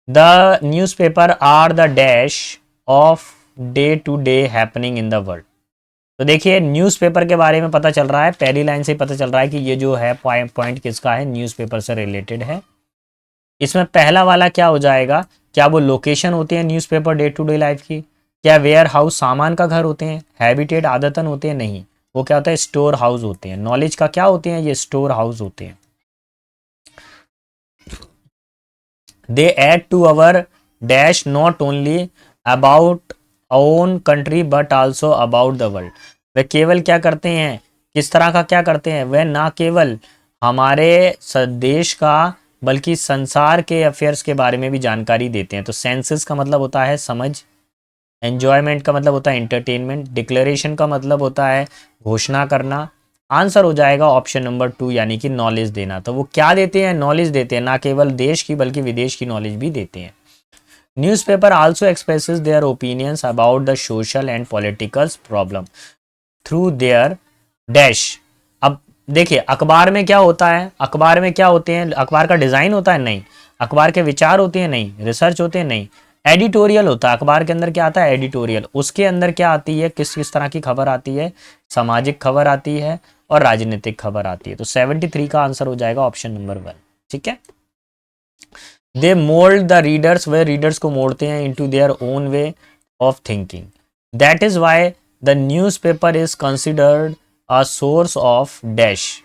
The newspaper are the dash of day to day happening in the world. तो देखिए न्यूज़पेपर के बारे में पता चल रहा है, पहली लाइन से ही पता चल रहा है कि ये जो है पॉइंट किसका है? न्यूज़पेपर से रिलेटेड है। इसमें पहला वाला क्या हो जाएगा? क्या वो लोकेशन होते हैं newspaper day to day life की? क्या वेयर हाउस सामान का घर होते हैं? हैबिटेट आदतन होते हैं? नहीं, वो क्या होता है? स्टोर हाउस होते हैं। नॉलेज का क्या होते हैं? ये स्टोर हाउस होते हैं। They add to our dash not only about own country but also about the world. वे केवल क्या करते हैं? किस तरह का क्या करते हैं? वे ना केवल हमारे देश का बल्कि संसार के अफेयर्स के बारे में भी जानकारी देते हैं। तो सेंसस का मतलब होता है समझ, एंजॉयमेंट का मतलब होता है एंटरटेनमेंट, डिक्लेरेशन का मतलब होता है घोषणा करना। आंसर हो जाएगा ऑप्शन नंबर 2 यानी कि नॉलेज देना। तो वो क्या देते हैं? नॉलेज देते हैं, ना केवल देश की बल्कि विदेश की नॉलेज भी देते हैं। Newspaper also expresses their opinions about the social and political problem through their dash. अब देखिए अखबार में क्या होता है? अखबार में क्या होते हैं? अखबार का डिजाइन होता है? नहीं। अखबार के विचार होते हैं? नहीं। रिसर्च होते हैं? नहीं। एडिटोरियल होता है। अखबार के अंदर क्या आता है? एडिटोरियल। उसके अंदर क्या आती है? किस किस तरह की खबर आती है? सामाजिक खबर आती है और राजनीतिक खबर आती है। तो 73 का आंसर हो जाएगा ऑप्शन नंबर 1। ठीक है। दे मोल्ड द रीडर्स, वे रीडर्स को मोड़ते हैं into their own way of thinking. That is why the newspaper is considered a source of dash.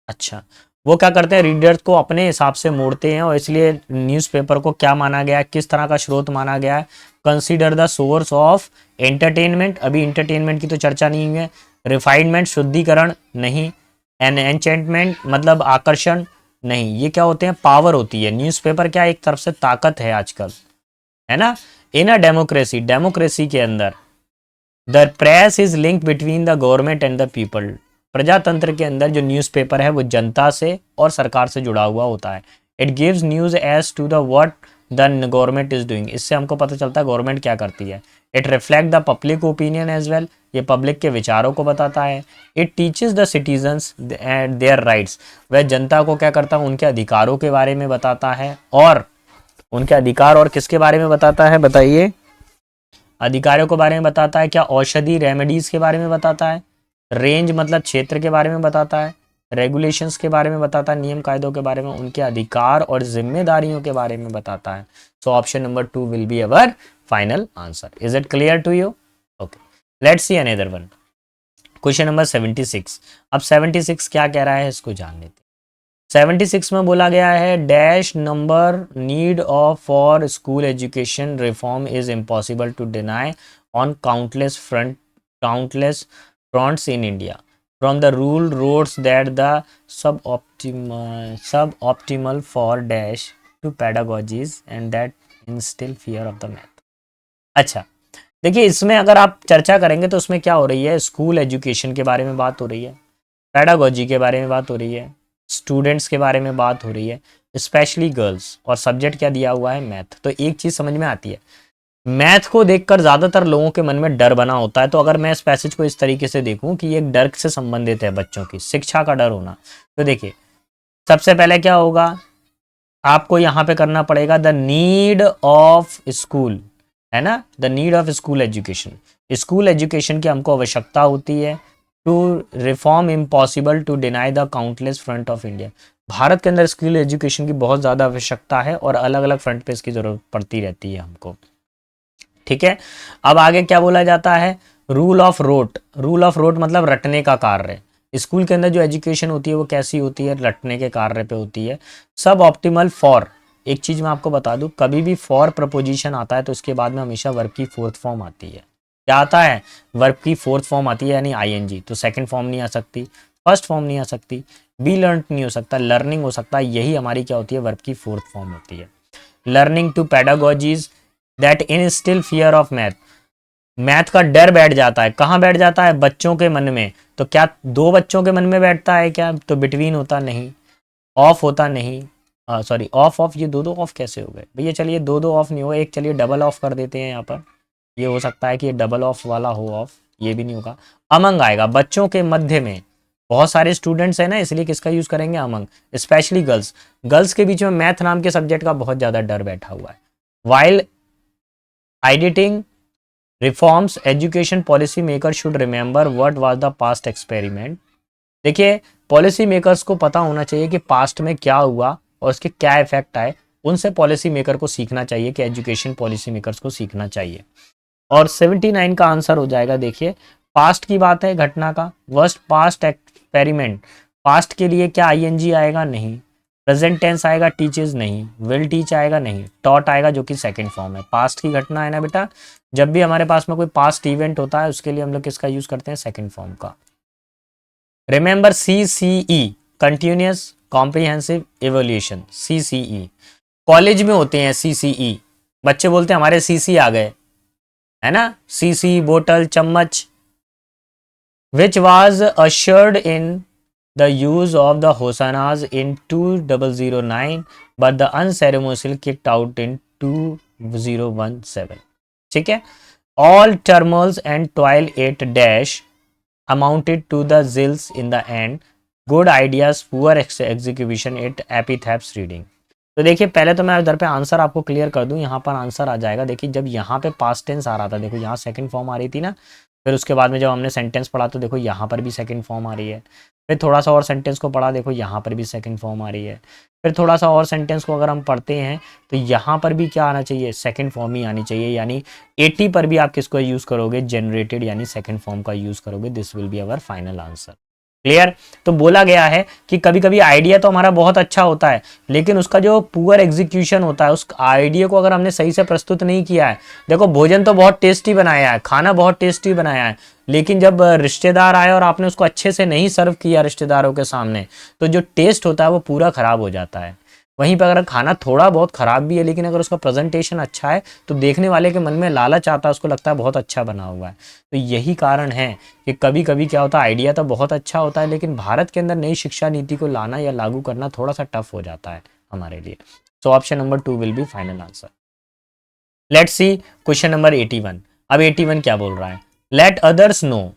अच्छा, वो क्या करते हैं? रीडर्स को अपने हिसाब से मोड़ते हैं और इसलिए न्यूज़पेपर को क्या माना गया है? किस तरह का स्रोत माना गया है? Consider the source of entertainment. अभी एंटरटेनमेंट की तो चर्चा नहीं हुई है। रिफाइनमेंट शुद्धिकरण नहीं। एन एंचेंटमेंट मतलब आकर्षण नहीं। ये क्या होते हैं? पावर होती है। न्यूज़पेपर क्या एक तरफ से ताकत है आजकल, है ना। इन अ डेमोक्रेसी, डेमोक्रेसी के अंदर the press is link between the government and the people. प्रजातंत्र के अंदर जो न्यूज़पेपर है वो जनता से और सरकार से जुड़ा हुआ होता है। It gives news as to the what the government is doing. इससे हमको पता चलता है गवर्नमेंट क्या करती है। It reflect the public opinion as well. ये पब्लिक के विचारों को बताता है। It teaches the citizens and their rights. वह जनता को क्या करता है? उनके अधिकारों के बारे में बताता है। और उनके अधिकार और किसके बारे में बताता है? बताइए। अधिकारों के बारे में बताता है। क्या औषधि रेमेडीज के बारे में बताता है। रेंज मतलब क्षेत्र के बारे में बताता है। रेगुलेशंस के बारे में बताता है, नियम कायदों के बारे में, उनके अधिकार और जिम्मेदारियों के बारे में बताता है। So option number 2 will be our final answer. Is it clear to you? Okay, let's see another one. Question number 76। अब 76 क्या कह रहा है इसको जान लेते हैं। 76 में बोला गया है dash number need of for school education reform is impossible to deny on countless fronts in India. From the rule roads that the suboptimal for dash to pedagogies and that instill fear of the math. अच्छा, देखिए इसमें अगर आप चर्चा करेंगे तो उसमें क्या हो रही है? स्कूल एजुकेशन के बारे में बात हो रही है, पेडागोजी के बारे में बात हो रही है, स्टूडेंट्स के बारे में बात हो रही है, स्पेशली गर्ल्स, और सब्जेक्ट क्या दिया हुआ है? मैथ। तो एक चीज़ समझ में आती है, मैथ को देखकर ज़्यादातर लोगों के मन में डर बना होता है। तो अगर मैं इस पैसेज को इस तरीके से देखूं कि ये एक डर से संबंधित है, बच्चों की शिक्षा का डर होना, तो देखिए सबसे पहले क्या होगा? आपको यहाँ पे करना पड़ेगा द नीड ऑफ स्कूल, है ना, the need of school education. School education की हमको आवश्यकता होती है। To reform impossible to deny the countless front of India. भारत के अंदर स्कूल एजुकेशन की बहुत ज़्यादा आवश्यकता है और अलग अलग फ्रंट पे इसकी ज़रूरत पड़ती रहती है हमको। ठीक है, अब आगे क्या बोला जाता है? Rule of rote. Rule of rote मतलब रटने का कार्य। स्कूल के अंदर जो एजुकेशन होती है वो कैसी होती है? रटने के कार्य पे होती है। सब ऑप्टिमल फॉर, एक चीज मैं आपको बता दूं, कभी भी फॉर प्रपोजिशन आता है तो इसके बाद में हमेशा वर्ब की फोर्थ फॉर्म आती है। क्या आता है, वर्ब की फोर्थ फॉर्म आती है यानी आईएनजी, तो सेकंड फॉर्म नहीं आ सकती, फर्स्ट फॉर्म नहीं आ सकती, बी लर्न नहीं हो सकता, लर्निंग हो सकता है, यही हमारी क्या होती है, वर्ब की फोर्थ फॉर्म होती है। Learning to pedagogies that instil fear of math, math का डर बैठ जाता है, कहाँ बैठ जाता है, बच्चों के मन में, तो क्या दो बच्चों के मन में बैठता है क्या, तो बिटवीन होता नहीं, ऑफ होता नहीं, सॉरी ऑफ ऑफ, ये दो दो ऑफ कैसे हो गए भैया, चलिए दो दो ऑफ नहीं होगा, एक चलिए डबल ऑफ कर देते हैं यहाँ पर, ये हो सकता है कि ये डबल ऑफ वाला हो ऑफ, ये भी नहीं होगा, अमंग आएगा, बच्चों के मध्य में, बहुत सारे स्टूडेंट्स हैं ना, इसलिए किसका यूज करेंगे, अमंग, स्पेशली गर्ल्स, गर्ल्स के बीच में मैथ नाम के सब्जेक्ट का बहुत ज्यादा डर बैठा हुआ है। While editing reforms education policy maker should remember what was the past experiment, देखिए पॉलिसी मेकर्स को पता होना चाहिए कि पास्ट में क्या हुआ और उसके क्या इफेक्ट आए, उनसे पॉलिसी मेकर को सीखना चाहिए, कि एजुकेशन पॉलिसी मेकर्स को सीखना चाहिए। और 79 का आंसर हो जाएगा, देखिए पास्ट की बात है, घटना का, वर्स्ट पास्ट एक्सपेरिमेंट, पास्ट के लिए क्या आईएनजी आएगा, नहीं, प्रेजेंट टेंस आएगा, टीचेज नहीं, विल टीच आएगा, नहीं, टॉट आएगा जो कि सेकंड फॉर्म है, पास्ट की घटना है ना बेटा, जब भी हमारे पास में कोई पास्ट इवेंट होता है उसके लिए हम लोग किसका यूज करते हैं, सेकंड फॉर्म का। Remember CCE, continuous comprehensive evolution, CCE, college में होते हैं CCE, बच्चे बोलते हैं हमारे CC आ गए, है ना, CC बोतल चम्मच, which was assured in the use of the hosanas in 2009 but the unceremoniously kicked out in 2017, ठीक है, all turmoils and toil at dash amounted to the zills in the end, good ideas poor execution at epitaphs reading। तो देखिए पहले तो मैं इधर पे answer आपको क्लियर कर दूं, यहाँ पर आंसर आ जाएगा, देखिए जब यहाँ पे पास्ट टेंस आ रहा था, देखो यहाँ सेकंड फॉर्म आ रही थी ना, फिर उसके बाद में जब हमने सेंटेंस पढ़ा तो देखो यहाँ पर भी सेकंड फॉर्म आ रही है, फिर थोड़ा सा और सेंटेंस को पढ़ा, देखो यहाँ पर भी सेकंड फॉर्म आ रही है, फिर थोड़ा सा और सेंटेंस को अगर हम पढ़ते हैं तो यहाँ पर भी क्या आना चाहिए, सेकंड फॉर्म ही आनी चाहिए, यानी 80 पर भी आप किसको यूज़ करोगे, जनरेटेड यानी सेकंड फॉर्म का यूज़ करोगे, this will be our final answer. Clear, तो बोला गया है कि कभी कभी आइडिया तो हमारा बहुत अच्छा होता है, लेकिन उसका जो पुअर एग्जीक्यूशन होता है, उस आइडिया को अगर हमने सही से प्रस्तुत नहीं किया है, देखो भोजन तो बहुत टेस्टी बनाया है, खाना बहुत टेस्टी बनाया है, लेकिन जब रिश्तेदार आए और आपने उसको अच्छे से नहीं सर्व किया रिश्तेदारों के सामने, तो जो टेस्ट होता है वो पूरा खराब हो जाता है। वहीं पर अगर खाना थोड़ा बहुत खराब भी है, लेकिन अगर उसका प्रेजेंटेशन अच्छा है तो देखने वाले के मन में लालच आता है, उसको लगता है बहुत अच्छा बना हुआ है। तो यही कारण है कि कभी कभी क्या होता है, आइडिया तो बहुत अच्छा होता है, लेकिन भारत के अंदर नई शिक्षा नीति को लाना या लागू करना थोड़ा सा टफ हो जाता है हमारे लिए। So option number 2 will be final answer. Let's see question number 81। अब 81 क्या बोल रहा है, let others know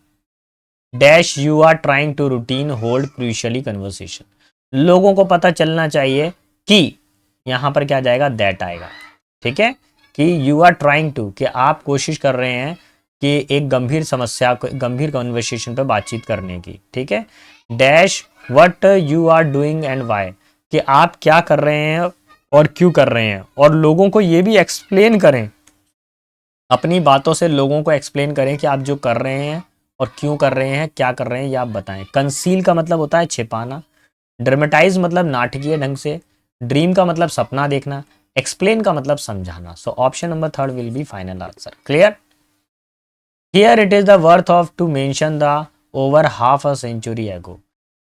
dash you are trying to routine hold crucially conversation, लोगों को पता चलना चाहिए कि, यहां पर क्या जाएगा, दैट आएगा, ठीक है, कि यू आर ट्राइंग टू, कि आप कोशिश कर रहे हैं कि एक गंभीर समस्या को, गंभीर कन्वर्सेशन पे बातचीत करने की, ठीक है, dash what you are doing and why, कि आप क्या कर रहे हैं और क्यों कर रहे हैं, और लोगों को ये भी एक्सप्लेन करें, अपनी बातों से लोगों को एक्सप्लेन करें कि आप जो कर रहे हैं और क्यों कर रहे हैं, क्या कर रहे हैं, ये आप बताएं। कंसील का मतलब होता है छिपाना, ड्रामेटाइज मतलब नाटकीय ढंग से, ड्रीम का मतलब सपना देखना, एक्सप्लेन का मतलब समझाना। So option number 3 will be final answer. Clear, here it is the worth of to mention the over half a century ago,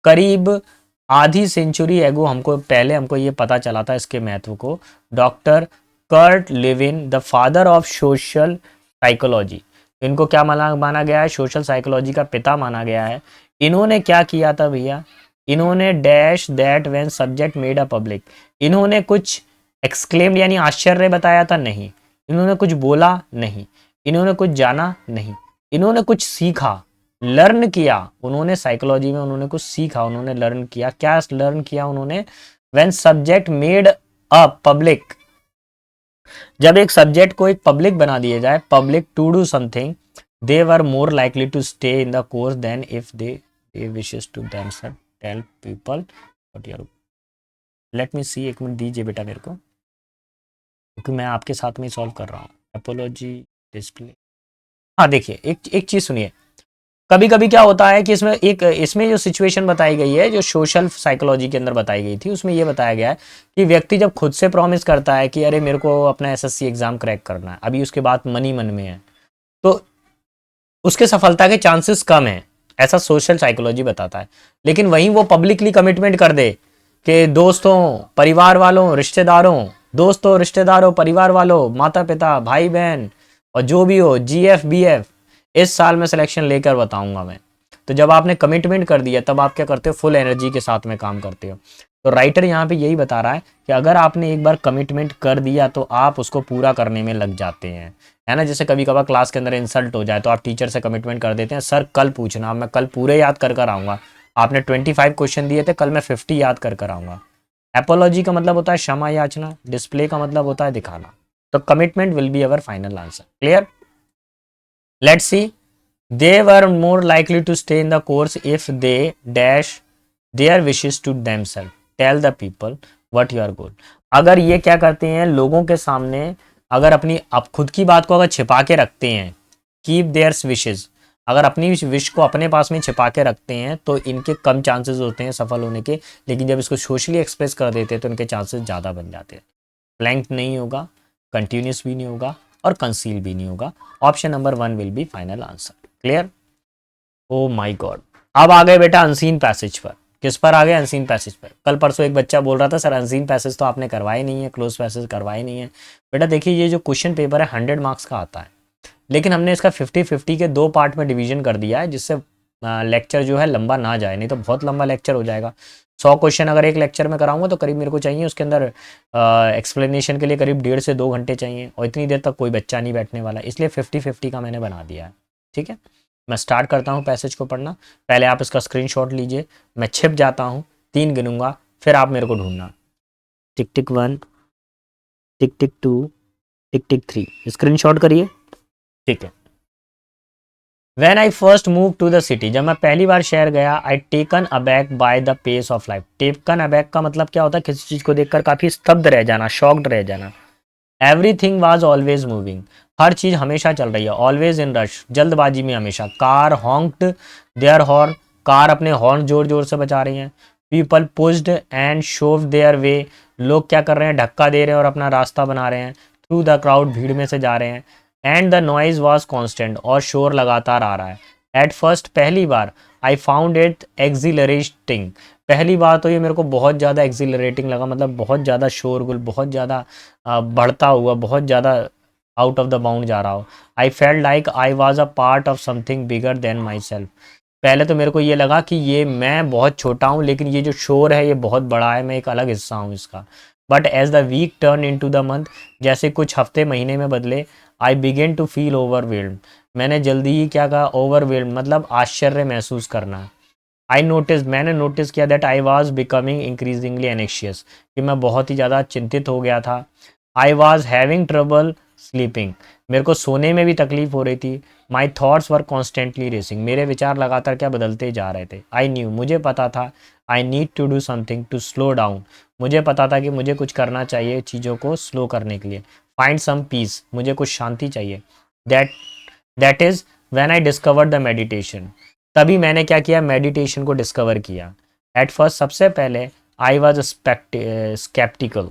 करीब आधी सेंचुरी एगो हमको पहले हमको ये पता चला था इसके महत्व को। Doctor Kurt Lewin, the father of social psychology, इनको क्या माना गया है, सोशल साइकोलॉजी का पिता माना गया है। इन्होंने क्या किया था भैया, इन्होंने dash that when subject made a public, इन्होंने कुछ एक्सक्लेम्ड यानी आश्चर्य बताया था, नहीं, इन्होंने कुछ बोला, नहीं, इन्होंने कुछ जाना, नहीं, इन्होंने कुछ सीखा, लर्न किया, उन्होंने साइकोलॉजी में उन्होंने कुछ सीखा, उन्होंने लर्न किया, क्या लर्न किया उन्होंने, when subject made a public, जब एक सब्जेक्ट को एक पब्लिक बना दिया जाए, public to do something, they were more likely to stay in the course than if they wishes to themselves tell people what you are. Let me see, एक minute दीजिए बेटा मेरे को, क्योंकि मैं आपके साथ में सॉल्व कर रहा हूँ। एपोलॉजी डिस्प्ले, हाँ देखिए एक चीज सुनिए, कभी कभी क्या होता है कि इसमें जो सिचुएशन बताई गई है, जो सोशल साइकोलॉजी के अंदर बताई गई थी, उसमें ये बताया गया है कि व्यक्ति जब खुद से प्रॉमिस करता है कि अरे मेरे को अपना एसएससी एग्जाम क्रैक करना है, अभी उसके बाद मन ही मन में है, तो उसके सफलता के चांसेस कम हैं, ऐसा सोशल साइकोलॉजी बताता है। लेकिन वहीं वो पब्लिकली कमिटमेंट कर दे कि दोस्तों, परिवार वालों, रिश्तेदारों, दोस्तों, रिश्तेदारों, परिवार वालों, माता पिता, भाई बहन और जो भी हो, जीएफ बीएफ, इस साल में सिलेक्शन लेकर बताऊंगा मैं। तो जब आपने कमिटमेंट कर दिया तब आप क्या करते हो, फुल एनर्जी के साथ में काम करते हो। तो राइटर यहाँ पे यही बता रहा है कि अगर आपने एक बार कमिटमेंट कर दिया तो आप उसको पूरा करने में लग जाते हैं, है ना। जैसे कभी कभार क्लास के अंदर इंसल्ट हो जाए तो आप टीचर से कमिटमेंट कर देते हैं, सर कल पूछना, मैं कल पूरे याद कर कर आऊँगा। आपने 25 क्वेश्चन दिए थे, कल मैं 50 याद कर कर आऊँगा। एपोलॉजी का मतलब होता है क्षमा याचना, डिस्प्ले का मतलब होता है दिखाना। तो commitment will be our final answer. Clear? Let's see. They were more likely to stay in the course if they dash their wishes to themselves, tell the people what your goal. अगर ये क्या करते हैं, लोगों के सामने अगर अपनी अब खुद की बात को अगर छिपा के रखते हैं, कीप देयर विशेस, अगर अपनी विश को अपने पास में छिपा के रखते हैं तो इनके कम चांसेस होते हैं सफल होने के। लेकिन जब इसको सोशली एक्सप्रेस कर देते हैं तो इनके चांसेस ज़्यादा बन जाते हैं। ब्लैंक नहीं होगा, कंटिन्यूस भी नहीं होगा और कंसील भी नहीं होगा। Option number 1 will be final answer. Clear? Oh my God. अब आ गए बेटा अनसीन पैसेज पर। किस पर आ गए? अनसीन पैसेज पर। कल परसों एक बच्चा बोल रहा था सर अनसीन पैसेज तो आपने करवाए नहीं है, क्लोज पैसेज करवाए नहीं है। बेटा देखिए, ये जो क्वेश्चन पेपर है 100 मार्क्स का आता है, लेकिन हमने इसका 50-50 के 2 पार्ट में डिवीजन कर दिया है, जिससे लेक्चर जो है लंबा ना जाए, नहीं तो बहुत लंबा लेक्चर हो जाएगा। 100 क्वेश्चन अगर एक लेक्चर में कराऊंगा तो करीब मेरे को चाहिए उसके अंदर एक्सप्लेनेशन के लिए करीब 1.5 से 2 घंटे चाहिए, और इतनी देर तक कोई बच्चा नहीं बैठने वाला, इसलिए 50-50 का मैंने बना दिया है। ठीक है, मैं स्टार्ट करता हूँ पैसेज को पढ़ना। पहले आप इसका स्क्रीनशॉट लीजिए, मैं छिप जाता हूँ, 3 गिनूंगा, फिर आप मेरे को ढूंढना। टिक टिक 1, टिक टिक 2, टिक टिक 3। स्क्रीनशॉट करिए। ठीक है। When I first moved to the city, जब मैं पहली बार शहर गया, I taken aback by the pace of life। taken aback का मतलब क्या होता है? किसी चीज़ को देखकर काफ़ी स्तब्ध रह जाना, शॉक्ड रह जाना। Everything was always moving, हर चीज़ हमेशा चल रही है। Always in rush, जल्दबाजी में हमेशा। Car honked their horn, car अपने हॉर्न जोर जोर से बजा रही हैं। People pushed and shoved their way, लोग क्या कर रहे हैं? धक्का दे रहे हैं और अपना रास्ता बना रहे हैं। Through the crowd, भीड़ में से जा रहे हैं। And the noise was constant, और शोर लगातार आ रहा है। एट फर्स्ट, पहली बार, आई फाउंड इट एक्सिलरेटिंग, पहली बार तो ये मेरे को बहुत ज़्यादा एक्सिलरेटिंग लगा, मतलब बहुत ज़्यादा शोरगुल, बहुत ज़्यादा बढ़ता हुआ, बहुत ज़्यादा आउट ऑफ द बाउंड जा रहा हो। I felt like I was a part of something bigger than my self, पहले तो मेरे को ये लगा कि ये मैं बहुत छोटा हूँ, लेकिन ये जो शोर है ये बहुत बड़ा है, मैं एक अलग हिस्सा हूँ इसका। But as the week turn in to the month, जैसे कुछ हफ्ते महीने में बदले, I began to feel overwhelmed, मैंने जल्दी ही क्या कहा? ओवरवेल्ड मतलब आश्चर्य महसूस करना। आई नोटिस, मैंने नोटिस किया that I was becoming increasingly anxious, कि मैं बहुत ही ज़्यादा चिंतित हो गया था। I was having trouble sleeping, मेरे को सोने में भी तकलीफ हो रही थी। My thoughts were constantly racing, मेरे विचार लगातार क्या बदलते जा रहे थे। आई न्यू, मुझे पता था। I need to do something to slow down, मुझे पता था कि मुझे कुछ करना चाहिए चीज़ों को स्लो करने के लिए। फाइंड सम पीस, मुझे कुछ शांति चाहिए। That that is when I discovered the meditation, तभी मैंने क्या किया? मेडिटेशन को डिस्कवर किया। एट फर्स्ट, सबसे पहले, आई वॉज स्केप्टिकल,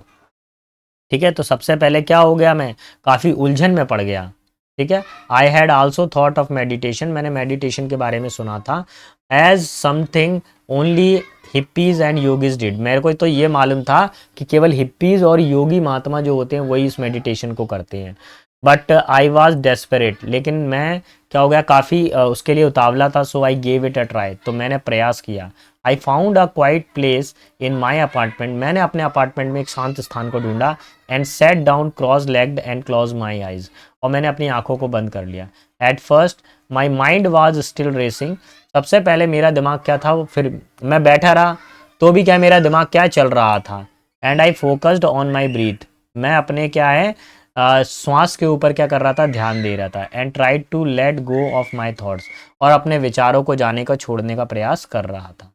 ठीक है। तो सबसे पहले क्या हो गया? मैं काफ़ी उलझन में पड़ गया, ठीक है। I had also thought of meditation, मैंने मेडिटेशन के बारे में सुना था। As something only hippies and yogis did, मेरे को तो ये मालूम था कि केवल हिप्पीज और योगी महात्मा जो होते हैं वही इस मेडिटेशन को करते हैं। बट आई वॉज डेस्परेट, लेकिन मैं क्या हो गया? काफ़ी उसके लिए उतावला था। So I gave it a try, तो मैंने प्रयास किया। I found a quiet place in my apartment, मैंने अपने अपार्टमेंट में एक शांत स्थान को ढूंढा। And sat down cross legged and close my eyes, और मैंने अपनी आंखों को बंद कर लिया। At first my mind was still racing, सबसे पहले मेरा दिमाग क्या था? वो फिर मैं बैठा रहा तो भी क्या मेरा दिमाग क्या चल रहा था? And I focused on my breath, मैं अपने क्या है श्वास के ऊपर क्या कर रहा था? ध्यान दे रहा था। And tried to let go of my thoughts, और अपने विचारों को जाने का, छोड़ने का प्रयास कर रहा था।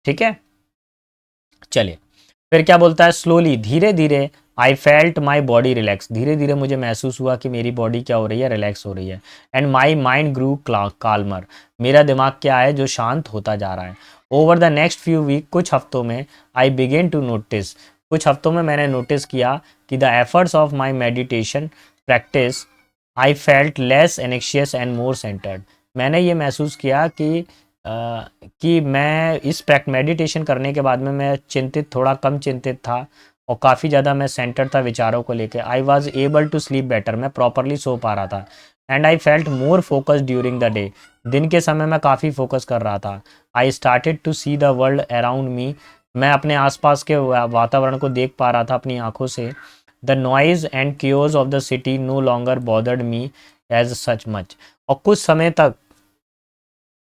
ठीक है, चलिए फिर क्या बोलता है? स्लोली, धीरे धीरे, I felt my body relax, धीरे धीरे मुझे महसूस हुआ कि मेरी बॉडी क्या हो रही है? रिलैक्स हो रही है। एंड माई माइंड ग्रू काल्मर, मेरा दिमाग क्या है? जो शांत होता जा रहा है। Over the next few week, कुछ हफ्तों में, आई बिगेन टू नोटिस, कुछ हफ्तों में मैंने नोटिस किया कि the efforts of my meditation practice, I felt less anxious and more centred, मैंने ये महसूस किया कि मैं इस मेडिटेशन करने के बाद में मैं चिंतित, थोड़ा कम चिंतित था और काफ़ी ज़्यादा मैं सेंटर था विचारों को लेके। I was able to sleep better, मैं प्रॉपरली सो पा रहा था। And I felt more focus during the day, दिन के समय मैं काफ़ी फोकस कर रहा था। I started to see the world around me, मैं अपने आसपास के वातावरण को देख पा रहा था अपनी आंखों से। The noise and chaos of the city no longer bothered me as such much. और कुछ समय तक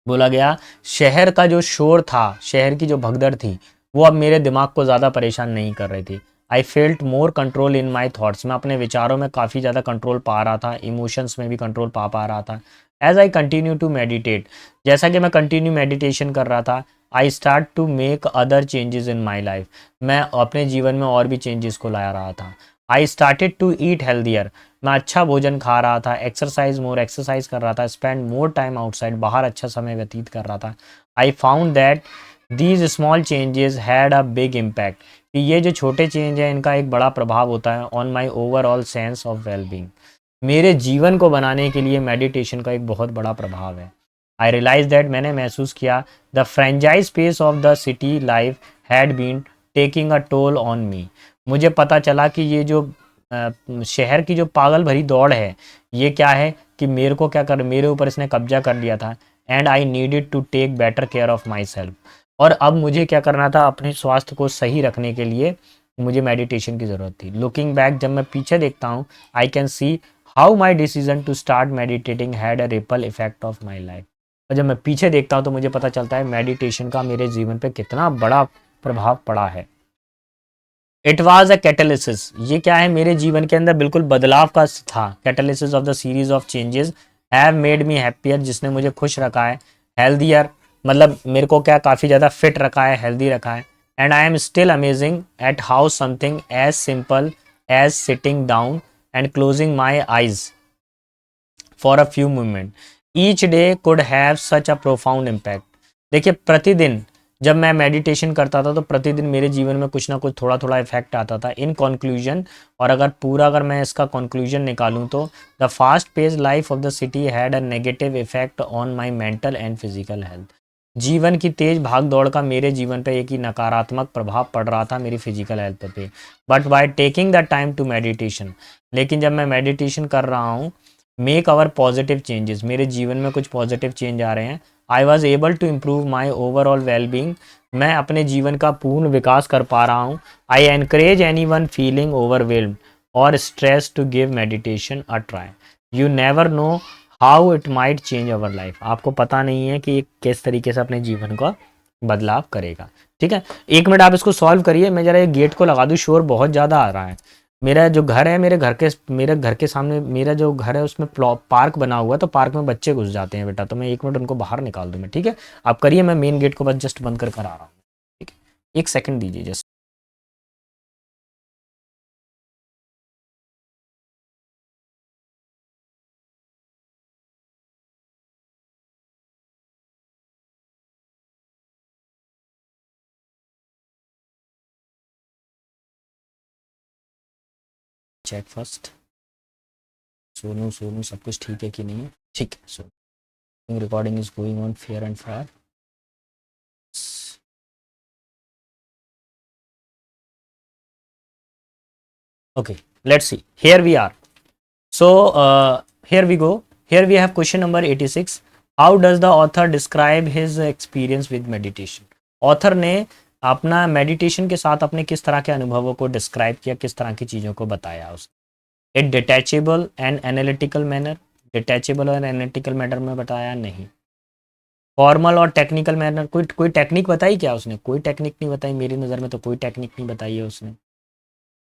बोला गया, शहर का जो शोर था, शहर की जो भगदड़ थी, वो अब मेरे दिमाग को ज़्यादा परेशान नहीं कर रही थी। आई felt more control in my thoughts, मैं अपने विचारों में काफ़ी ज़्यादा कंट्रोल पा रहा था, इमोशंस में भी कंट्रोल पा रहा था। As I continue to meditate, जैसा कि मैं कंटिन्यू मेडिटेशन कर रहा था, I start to make other changes in my life, मैं अपने जीवन में और भी चेंजेस को ला रहा था। I started to eat healthier, मैं अच्छा भोजन खा रहा था, एक्सरसाइज कर रहा था, स्पेंड मोर टाइम आउटसाइड, बाहर अच्छा समय व्यतीत कर रहा था। I found that these small changes had a big impact, कि ये जो छोटे चेंज हैं इनका एक बड़ा प्रभाव होता है on my overall sense of wellbeing, मेरे जीवन को बनाने के लिए मेडिटेशन का एक बहुत बड़ा प्रभाव है। आई रियलाइज दैट, मैंने महसूस किया, the franchise space of the city life had been taking a toll on me, मुझे पता चला कि ये जो शहर की जो पागल भरी दौड़ है, ये क्या है कि मेरे को क्या कर, मेरे ऊपर इसने कब्जा कर लिया था। And I needed to take better care of myself, और अब मुझे क्या करना था, अपने स्वास्थ्य को सही रखने के लिए मुझे मेडिटेशन की ज़रूरत थी। लुकिंग बैक, जब मैं पीछे देखता हूँ, I can see how my decision to start meditating had a ripple effect of my life, और जब मैं पीछे देखता हूँ तो मुझे पता चलता है मेडिटेशन का मेरे जीवन पे कितना बड़ा प्रभाव पड़ा है। इट वॉज अ कैटालिसिस, ये क्या है, मेरे जीवन के अंदर बिल्कुल बदलाव का था। Catalysis of the series of changes have made me happier, जिसने मुझे खुश रखा है। हेल्दियर, मतलब मेरे को क्या काफ़ी ज़्यादा फिट रखा है, हेल्दी रखा है। And I am still amazing at how something as simple as sitting down and closing my eyes for a few moment each day could have such a profound impact. देखिए, प्रतिदिन जब मैं meditation करता था तो प्रतिदिन मेरे जीवन में कुछ ना कुछ थोड़ा थोड़ा इफेक्ट आता था। इन कंक्लूजन, और अगर मैं इसका कंक्लूजन निकालूं तो the fast page life of the city had a negative effect on my mental and physical health. जीवन की तेज भाग दौड़ का मेरे जीवन पे एक ही नकारात्मक प्रभाव पड़ रहा था मेरी फिजिकल हेल्थ पे। But by taking the time to meditation, लेकिन जब मैं मेडिटेशन कर रहा हूँ, मेक आवर पॉजिटिव चेंजेस, मेरे जीवन में कुछ पॉजिटिव चेंज आ रहे हैं। I was able to improve my overall wellbeing, मैं अपने जीवन का पूर्ण विकास कर पा रहा हूँ। I encourage anyone feeling overwhelmed और stress to give meditation a try, you never know how it might change our life, आपको पता नहीं है कि ये किस तरीके से अपने जीवन का बदलाव करेगा। ठीक है, 1 मिनट आप इसको सॉल्व करिए, मैं जरा ये गेट को लगा दूँ, शोर बहुत ज़्यादा आ रहा है। मेरा जो घर है, मेरे घर के सामने मेरा जो घर है उसमें पार्क बना हुआ है, तो पार्क में बच्चे घुस जाते हैं बेटा, तो मैं 1 मिनट उनको बाहर निकाल दूँ मैं, ठीक है। आप करिए, मैं मेन गेट को बस जस्ट बंद कर आ रहा हूँ, ठीक है, 1 सेकंड दीजिए just. Check first, Sonu Sonu सब कुछ ठीक है कि नहीं है, ठीक है। So recording is going on fair and fire. Okay, let's see, here we are. So here we go. Here we have question number 86. How does the author describe his experience with meditation? Author ने अपना meditation के साथ अपने किस तरह के अनुभवों को डिस्क्राइब किया, किस तरह की चीज़ों को बताया उसने। It detachable and analytical manner, detachable और एनालिटिकल मैनर में बताया नहीं। फॉर्मल और टेक्निकल मैनर, कोई टेक्निक बताई क्या उसने, कोई टेक्निक नहीं बताई, मेरी नज़र में तो कोई टेक्निक नहीं बताई है उसने।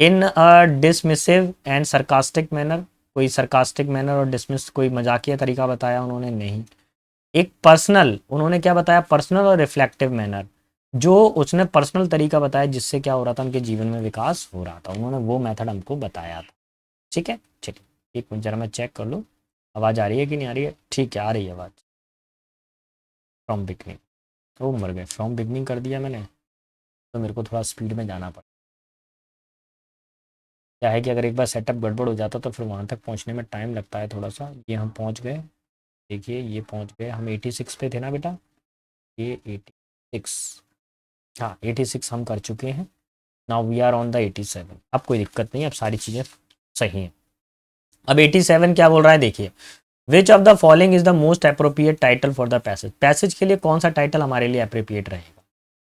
इन अ डिसमिसिव एंड सरकास्टिक मैनर, कोई सरकास्टिक मैनर और डिसमिस, कोई मजाकिया तरीका बताया उन्होंने नहीं। एक पर्सनल, उन्होंने क्या बताया, पर्सनल और रिफ्लेक्टिव मैनर, जो उसने पर्सनल तरीका बताया जिससे क्या हो रहा था, उनके जीवन में विकास हो रहा था, उन्होंने वो मेथड हमको बताया था। ठीक है, चलिए 1 मिनट जरा मैं चेक कर लूँ, आवाज़ आ रही है कि नहीं आ रही है, ठीक है आ रही है आवाज़। फ्रॉम बिगनिंग, वो मर गए, फ्रॉम बिगनिंग कर दिया मैंने, तो मेरे को थोड़ा स्पीड में जाना पड़ा। क्या है कि अगर एक बार सेटअप गड़बड़ हो जाता तो फिर वहाँ तक पहुँचने में टाइम लगता है थोड़ा सा। ये हम पहुँच गए, देखिए ये पहुंच गए हम 86 पे थे ना बेटा, ये 86, हाँ 86 हम कर चुके हैं। Now we are on the 87। अब कोई दिक्कत नहीं, अब सारी चीज़ें सही हैं। अब 87 क्या बोल रहा है देखिए, which of the following is the most appropriate title for the passage. Passage के लिए कौन सा टाइटल हमारे लिए अप्रोप्रिएट रहेगा?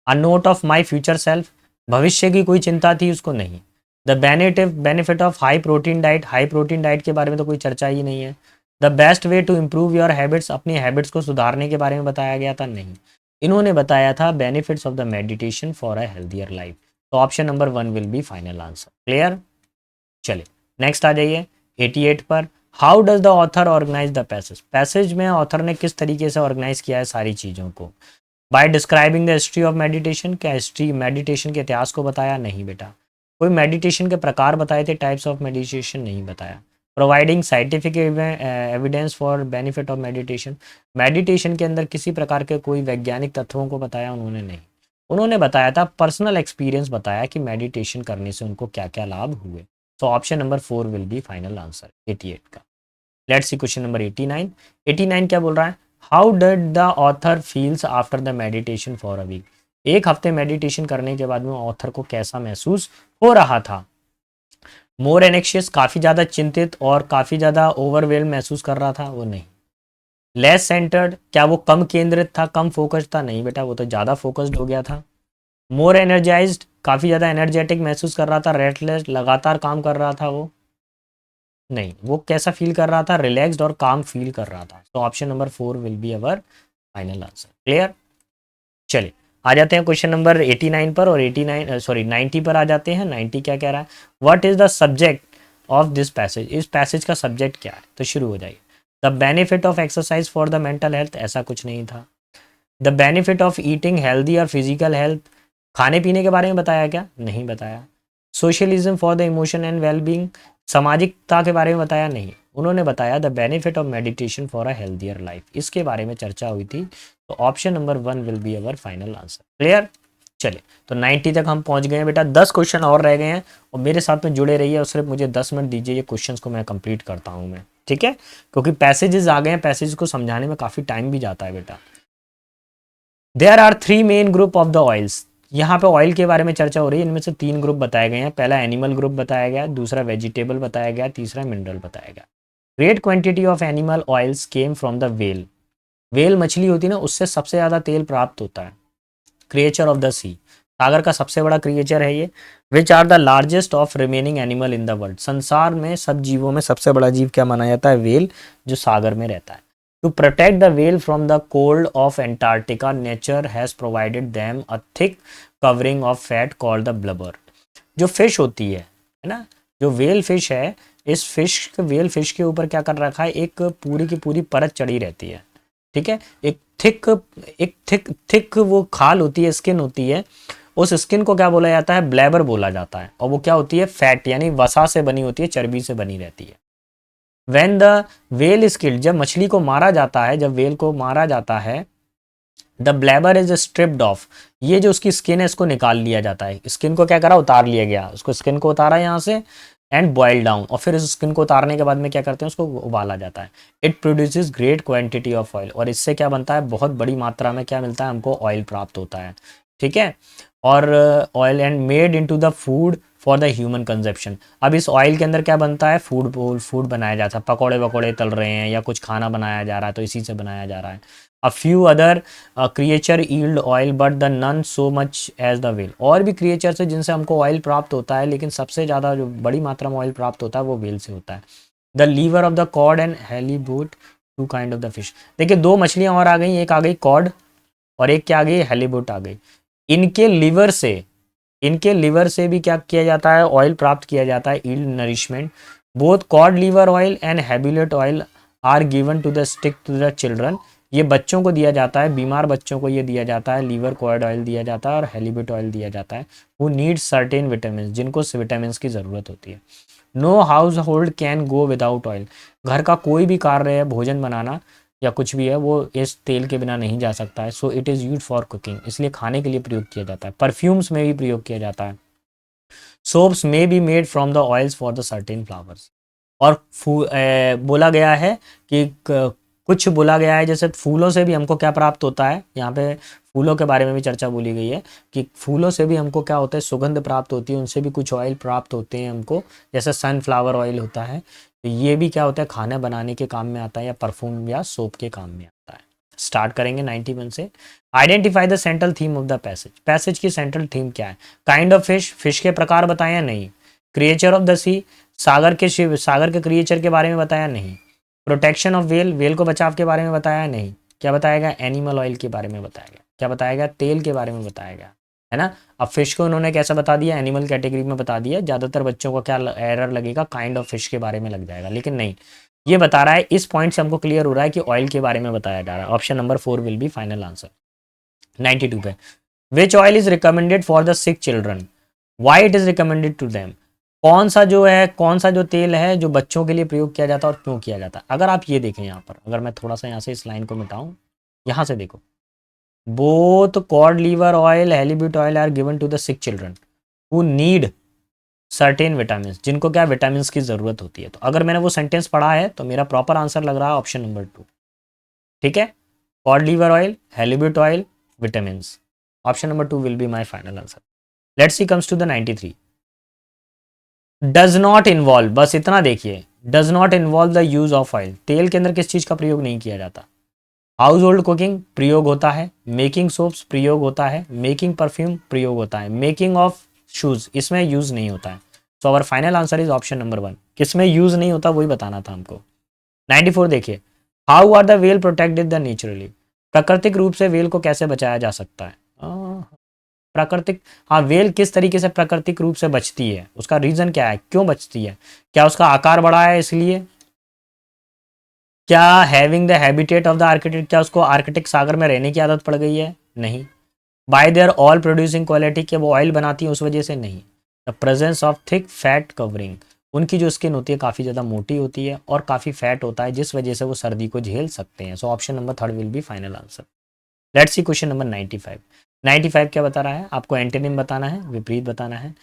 A note of my future self, भविष्य की कोई चिंता थी उसको? नहीं। The benefit of high protein diet, high protein diet के बारे में तो कोई चर्चा ही नहीं है। The best way to improve your habits, अपनी हैबिट्स को सुधारने के बारे में बताया गया था? नहीं। इन्होंने बताया था benefits of the meditation for a healthier life. तो option number 1 will be final answer. Clear? चलिए नेक्स्ट आ जाइए 88 पर। How does the author organise the passage, passage में ऑथर ने किस तरीके से ऑर्गेनाइज किया है सारी चीज़ों को? By describing the history of meditation, क्या हिस्ट्री मेडिटेशन के इतिहास को बताया? नहीं बेटा। कोई मेडिटेशन के प्रकार बताए थे? Types of meditation? नहीं बताया। Providing scientific evidence for benefit of meditation, meditation के अंदर किसी प्रकार के कोई वैज्ञानिक तत्वों को बताया? उन्होंने नहीं। उन्होंने बताया था पर्सनल एक्सपीरियंस बताया कि मेडिटेशन करने से उनको क्या क्या लाभ हुए। तो option number 4 will be final answer 88 का। Let's see question number 89। 89 क्या बोल रहा है? How did the author feels after the meditation for a week, एक हफ्ते मेडिटेशन करने के बाद में ऑथर को कैसा महसूस हो रहा था? मोर एनेक्शियस, काफी ज्यादा चिंतित और काफी ज्यादा ओवरवेल्म महसूस कर रहा था? वो नहीं। लेस सेंटर्ड, क्या वो कम केंद्रित था, कम फोकस्ड था? नहीं बेटा, वो तो ज्यादा फोकस्ड हो गया था। मोर एनर्जाइज्ड, काफी ज्यादा एनर्जेटिक महसूस कर रहा था, रेस्टलेस, लगातार काम कर रहा था? वो नहीं। वो कैसा फील कर रहा था? रिलैक्स्ड और काम फील कर रहा था। तो option number 4 will be our final answer. Clear? चलिए आ जाते हैं क्वेश्चन नंबर 89 पर, और 89 सॉरी 90 पर आ जाते हैं। 90 क्या कह रहा है? What is the subject of this passage, इस पैसेज का सब्जेक्ट क्या है? तो शुरू हो जाइए। The benefit of exercise for the mental health, ऐसा कुछ नहीं था। The benefit of eating healthy और फिजिकल हेल्थ, खाने पीने के बारे में बताया क्या? नहीं बताया। Socialism for the emotion and wellbeing, सामाजिकता के बारे में बताया? नहीं। उन्होंने बताया the benefit of meditation for a healthier life, इसके बारे में चर्चा हुई थी। तो option number 1 will be our final answer. Clear? चलिए तो 90 तक हम पहुंच गए हैं बेटा, 10 क्वेश्चन और रह गए हैं, और मेरे साथ में जुड़े रहिए और सिर्फ मुझे 10 मिनट दीजिए, ये क्वेश्चंस को मैं कंप्लीट करता हूं मैं, ठीक है? क्योंकि पैसेजेस आ गए हैं, पैसेज को समझाने में काफ़ी टाइम भी जाता है बेटा। There are 3 main group of the oils, यहाँ पे ऑयल के बारे में चर्चा हो रही है। इनमें से 3 ग्रुप बताए गए हैं। पहला एनिमल ग्रुप बताया गया, दूसरा वेजिटेबल बताया गया, तीसरा मिनरल बताया गया। Great quantity of animal oils came from the well, well मछली होती है ना, उससे सबसे ज़्यादा तेल प्राप्त होता है। क्रिएचर ऑफ द सी, सागर का सबसे बड़ा क्रिएचर है ये। Which are the largest of remaining animal in the world, संसार में सब जीवों में सबसे बड़ा जीव क्या माना जाता है? वेल, जो सागर में रहता है। To protect the whale from the cold of Antarctica, nature has provided them a thick covering of fat called the blubber. जो फिश होती है ना, जो वेल फिश है, इस फिश वेल फिश के ऊपर क्या कर रखा है? एक पूरी की पूरी परत चढ़ी रहती है, ठीक है? एक थिक वो खाल होती है, स्किन होती है। उस स्किन को क्या बोला जाता है? ब्लैबर बोला जाता है। और वो क्या होती है? फैट, यानी वसा से बनी होती है, चर्बी से बनी रहती है। When the well is killed, जब मछली को मारा जाता है, जब वेल को मारा जाता है, the blubber is stripped off, ये जो उसकी स्किन है इसको निकाल लिया जाता है। स्किन को क्या करा? उतार लिया गया, उसको स्किन को उतारा यहाँ से, एंड बॉयल डाउन, और फिर इस स्किन को उतारने के बाद में क्या करते हैं? उसको उबाला जाता है। It produces great quantity of oil, और इससे क्या बनता है? बहुत बड़ी मात्रा में क्या मिलता है हमको? ऑयल प्राप्त होता है, ठीक है? और oil and made into the food for the human consumption. अब इस ऑयल के अंदर क्या बनता है? फूड बनाया जाता है। पकौड़े वकौड़े तल रहे हैं या कुछ खाना बनाया जा रहा है तो इसी से बनाया जा रहा है। A few other creature yield oil but the none so much as the whale, और भी क्रिएचर्स है जिनसे हमको ऑयल प्राप्त होता है, लेकिन सबसे ज़्यादा जो बड़ी मात्रा में ऑयल प्राप्त होता है वो वेल से होता है। The liver of the cod and halibut, two kind of the fish. देखिए 2 मछलियाँ और आ गई, एक आ गई कॉड और एक क्या आ गई? हेलीबोट आ गई। इनके लिवर से, इनके लिवर से भी क्या किया जाता है? ऑयल प्राप्त किया जाता है, yield nourishment. Both cod liver oil and हेबिलेट oil are given to the stick to the children, ये बच्चों को दिया जाता है, बीमार बच्चों को ये दिया जाता है। लीवर कॉड ऑयल दिया जाता है और हेलिबेट ऑयल दिया जाता है। हु नीड सर्टेन विटामिन, जिनको विटामिन की ज़रूरत होती है। No household can go without oil, घर का कोई भी कार्य है, भोजन बनाना या कुछ भी है, वो इस तेल के बिना नहीं जा सकता है। So it is use for cooking, इसलिए खाने के लिए प्रयोग किया जाता है। परफ्यूम्स में भी प्रयोग किया जाता है। Soaps may be made from the oils for the certain flowers. और बोला गया है कि कुछ बोला गया है जैसे फूलों से भी हमको क्या प्राप्त होता है, यहाँ पे फूलों के बारे में भी चर्चा बोली गई है कि फूलों से भी हमको क्या होता है, सुगंध प्राप्त होती है, उनसे भी कुछ ऑयल प्राप्त होते हैं हमको, जैसे सनफ्लावर ऑयल होता है। तो ये भी क्या होता है, खाना बनाने के काम में आता है या परफ्यूम या सोप के काम में आता है। स्टार्ट करेंगे 91 से। Identify the central theme of the passage. Passage की सेंट्रल थीम क्या है? काइंड ऑफ फिश, फिश के प्रकार बताए या नहीं? क्रिएचर ऑफ द सी, सागर के शिव, सागर के क्रिएचर के बारे में बताया नहीं? प्रोटेक्शन ऑफ वेल, वेल को बचाव के बारे में बताया नहीं? क्या बताया गया? एनिमल ऑयल के बारे में बताया गया। क्या बताया गया? तेल के बारे में बताया गया, है ना। अब फिश को उन्होंने कैसा बता दिया? एनिमल कैटेगरी में बता दिया। ज़्यादातर बच्चों को क्या एरर लगेगा, काइंड ऑफ फिश के बारे में लग जाएगा, लेकिन नहीं, ये बता रहा है, इस पॉइंट से हमको क्लियर हो रहा है कि ऑयल के बारे में बताया जा रहा है। Option number 4 will be final answer. 92 पे, which oil is recommended for the sick children, why it is recommended to them. कौन सा जो है, कौन सा जो तेल है जो बच्चों के लिए प्रयोग किया जाता है और क्यों किया जाता है? अगर आप ये देखें यहाँ पर, अगर मैं थोड़ा सा यहाँ से इस लाइन को मिटाऊं, यहाँ से देखो, both cod liver oil, halibut oil are given to the sick children who need certain vitamin, जिनको क्या विटामिन की जरूरत होती है। तो अगर मैंने वो सेंटेंस पढ़ा है तो मेरा प्रॉपर आंसर लग रहा है ऑप्शन नंबर 2। ठीक है, cod liver oil, halibut oil, vitamin. Option number 2 will be my final answer. Let's see comes to the 93। Does not involve, बस इतना देखिए, does not involve the use of oil, तेल के अंदर किस चीज का प्रयोग नहीं किया जाता? हाउस होल्ड कुकिंग प्रयोग होता है, मेकिंग सोप्स प्रयोग होता है, मेकिंग परफ्यूम प्रयोग होता है, मेकिंग ऑफ शूज इसमें यूज नहीं होता है। So our final answer is option number 1। किसमें यूज नहीं होता वही बताना था हमको। 94 देखिए, how are the whale protected the naturally, प्राकृतिक रूप से वेल को कैसे बचाया जा सकता है? प्राकृतिक, हाँ, वेल किस तरीके से प्राकृतिक रूप से बचती है, उसका रीजन क्या है, क्यों बचती है? क्या उसका आकार बड़ा है इसलिए? क्या having the habitat of the architect, क्या उसको आर्किटेक्ट सागर में रहने की आदत पड़ गई है? नहीं। Bye there oil producing quality, क्या वो ऑयल बनाती है उस वजह से? नहीं। The presence of thick fat covering, उनकी जो स्किन होती है काफ़ी ज़्यादा मोटी होती है और काफ़ी फैट होता है, जिस वजह से वो सर्दी को झेल सकते हैं। सो option number 3 will be final answer. Let's see question number 95। 95 क्या बता रहा है? आपको एंटोनिम बताना है, विपरीत बताना है।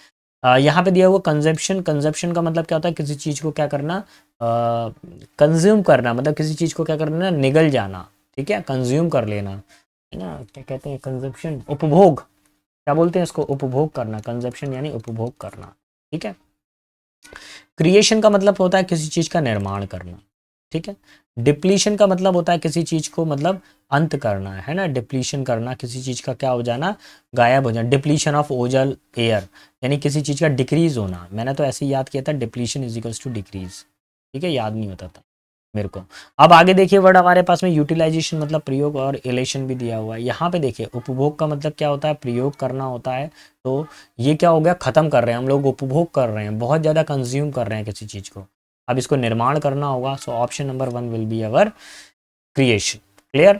यहाँ पे दिया हुआ कंजप्शन, कंजप्शन का मतलब क्या होता है? किसी चीज़ को क्या करना, कंज्यूम करना, मतलब किसी चीज़ को क्या करना, निगल जाना, ठीक है, कंज्यूम कर लेना, है ना। क्या कहते हैं कंजप्शन? उपभोग, क्या बोलते हैं इसको? उपभोग करना। कंजप्शन यानी उपभोग करना, ठीक है। क्रिएशन का मतलब होता है किसी चीज़ का निर्माण करना, ठीक है। डिप्लीशन का मतलब होता है किसी चीज़ को मतलब अंत करना, है ना। डिप्लीशन करना, किसी चीज़ का क्या हो जाना, गायब हो जाना। डिप्लीशन ऑफ ओजल एयर, यानी किसी चीज़ का डिक्रीज होना। मैंने तो ऐसे ही याद किया था, depletion is equals to decrease, ठीक है, याद नहीं होता था मेरे को। अब आगे देखिए वर्ड हमारे पास में, यूटिलाइजेशन मतलब प्रयोग और एलेशन भी दिया हुआ है। यहाँ पे देखिए उपभोग का मतलब क्या होता है? प्रयोग करना होता है। तो ये क्या हो गया, खत्म कर रहे हैं हम लोग, उपभोग कर रहे हैं, बहुत ज़्यादा कंज्यूम कर रहे हैं किसी चीज़ को। अब इसको निर्माण करना होगा। सो option number 1 will be our creation. Clear?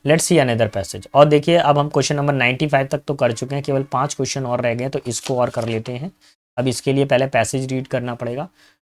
Let's see another passage. और देखिए अब हम क्वेश्चन नंबर 95 तक तो कर चुके हैं, केवल 5 क्वेश्चन और रह गए, तो इसको और कर लेते हैं। अब इसके लिए पहले पैसेज रीड करना पड़ेगा।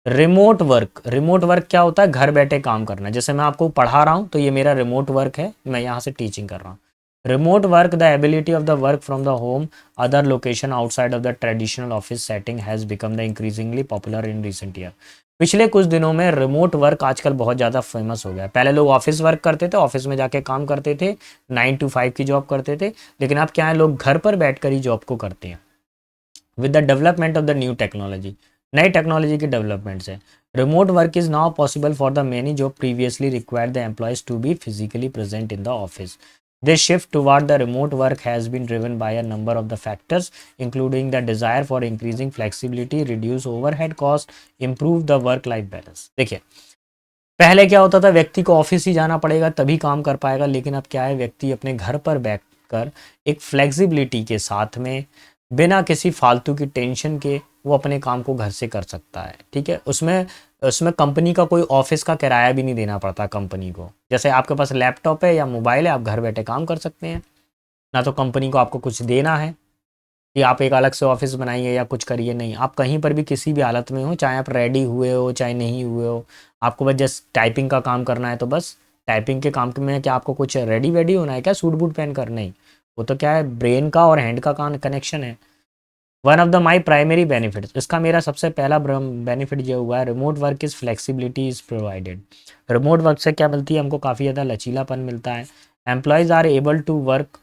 रिमोट वर्क, रिमोट वर्क क्या होता है? घर बैठे काम करना। जैसे मैं आपको पढ़ा रहा हूँ तो ये मेरा रिमोट वर्क है, मैं यहाँ से टीचिंग कर रहा हूँ। Remote work, the ability of the work from the home other location outside of the traditional office setting has become the increasingly popular in recent year. पिछले कुछ दिनों में रिमोट वर्क आजकल बहुत ज़्यादा फेमस हो गया है। पहले लोग ऑफिस वर्क करते थे, ऑफिस में जाके काम करते थे, 9 to 5 की जॉब करते थे, लेकिन अब क्या है, लोग घर पर बैठकर ही जॉब को करते हैं। With the development of the new technology, नई टेक्नोलॉजी के डेवलपमेंट से remote work is now possible for the many जो previously required the employees to be physically present in the office. This shift toward the remote work has been driven by a number of the factors, including the desire for increasing flexibility, reduce overhead cost, improve the work-life balance। देखिए पहले क्या होता था, व्यक्ति को office ही जाना पड़ेगा तभी काम कर पाएगा, लेकिन अब क्या है, व्यक्ति अपने घर पर बैठकर एक फ्लेक्सिबिलिटी के साथ में बिना किसी फालतू की टेंशन के वो अपने काम को घर से कर सकता है, ठीक है। उसमें उसमें कंपनी का कोई ऑफिस का किराया भी नहीं देना पड़ता कंपनी को। जैसे आपके पास लैपटॉप है या मोबाइल है, आप घर बैठे काम कर सकते हैं, ना तो कंपनी को आपको कुछ देना है कि आप एक अलग से ऑफिस बनाइए या कुछ करिए, नहीं। आप कहीं पर भी किसी भी हालत में हो, चाहे आप रेडी हुए हो चाहे नहीं हुए हो, आपको बस जस्ट टाइपिंग का काम करना है, तो बस टाइपिंग के काम में क्या आपको कुछ रेडी वेडी होना है क्या, सूट बूट पहन कर? नहीं, वो तो क्या है, ब्रेन का और हैंड का कनेक्शन है। One of the my primary benefits, इसका मेरा सबसे पहला बेनिफिट ये हुआ है, remote work is flexibility is provided. Remote work से क्या मिलती है हमको, काफ़ी ज़्यादा लचीलापन मिलता है। Employees are able to work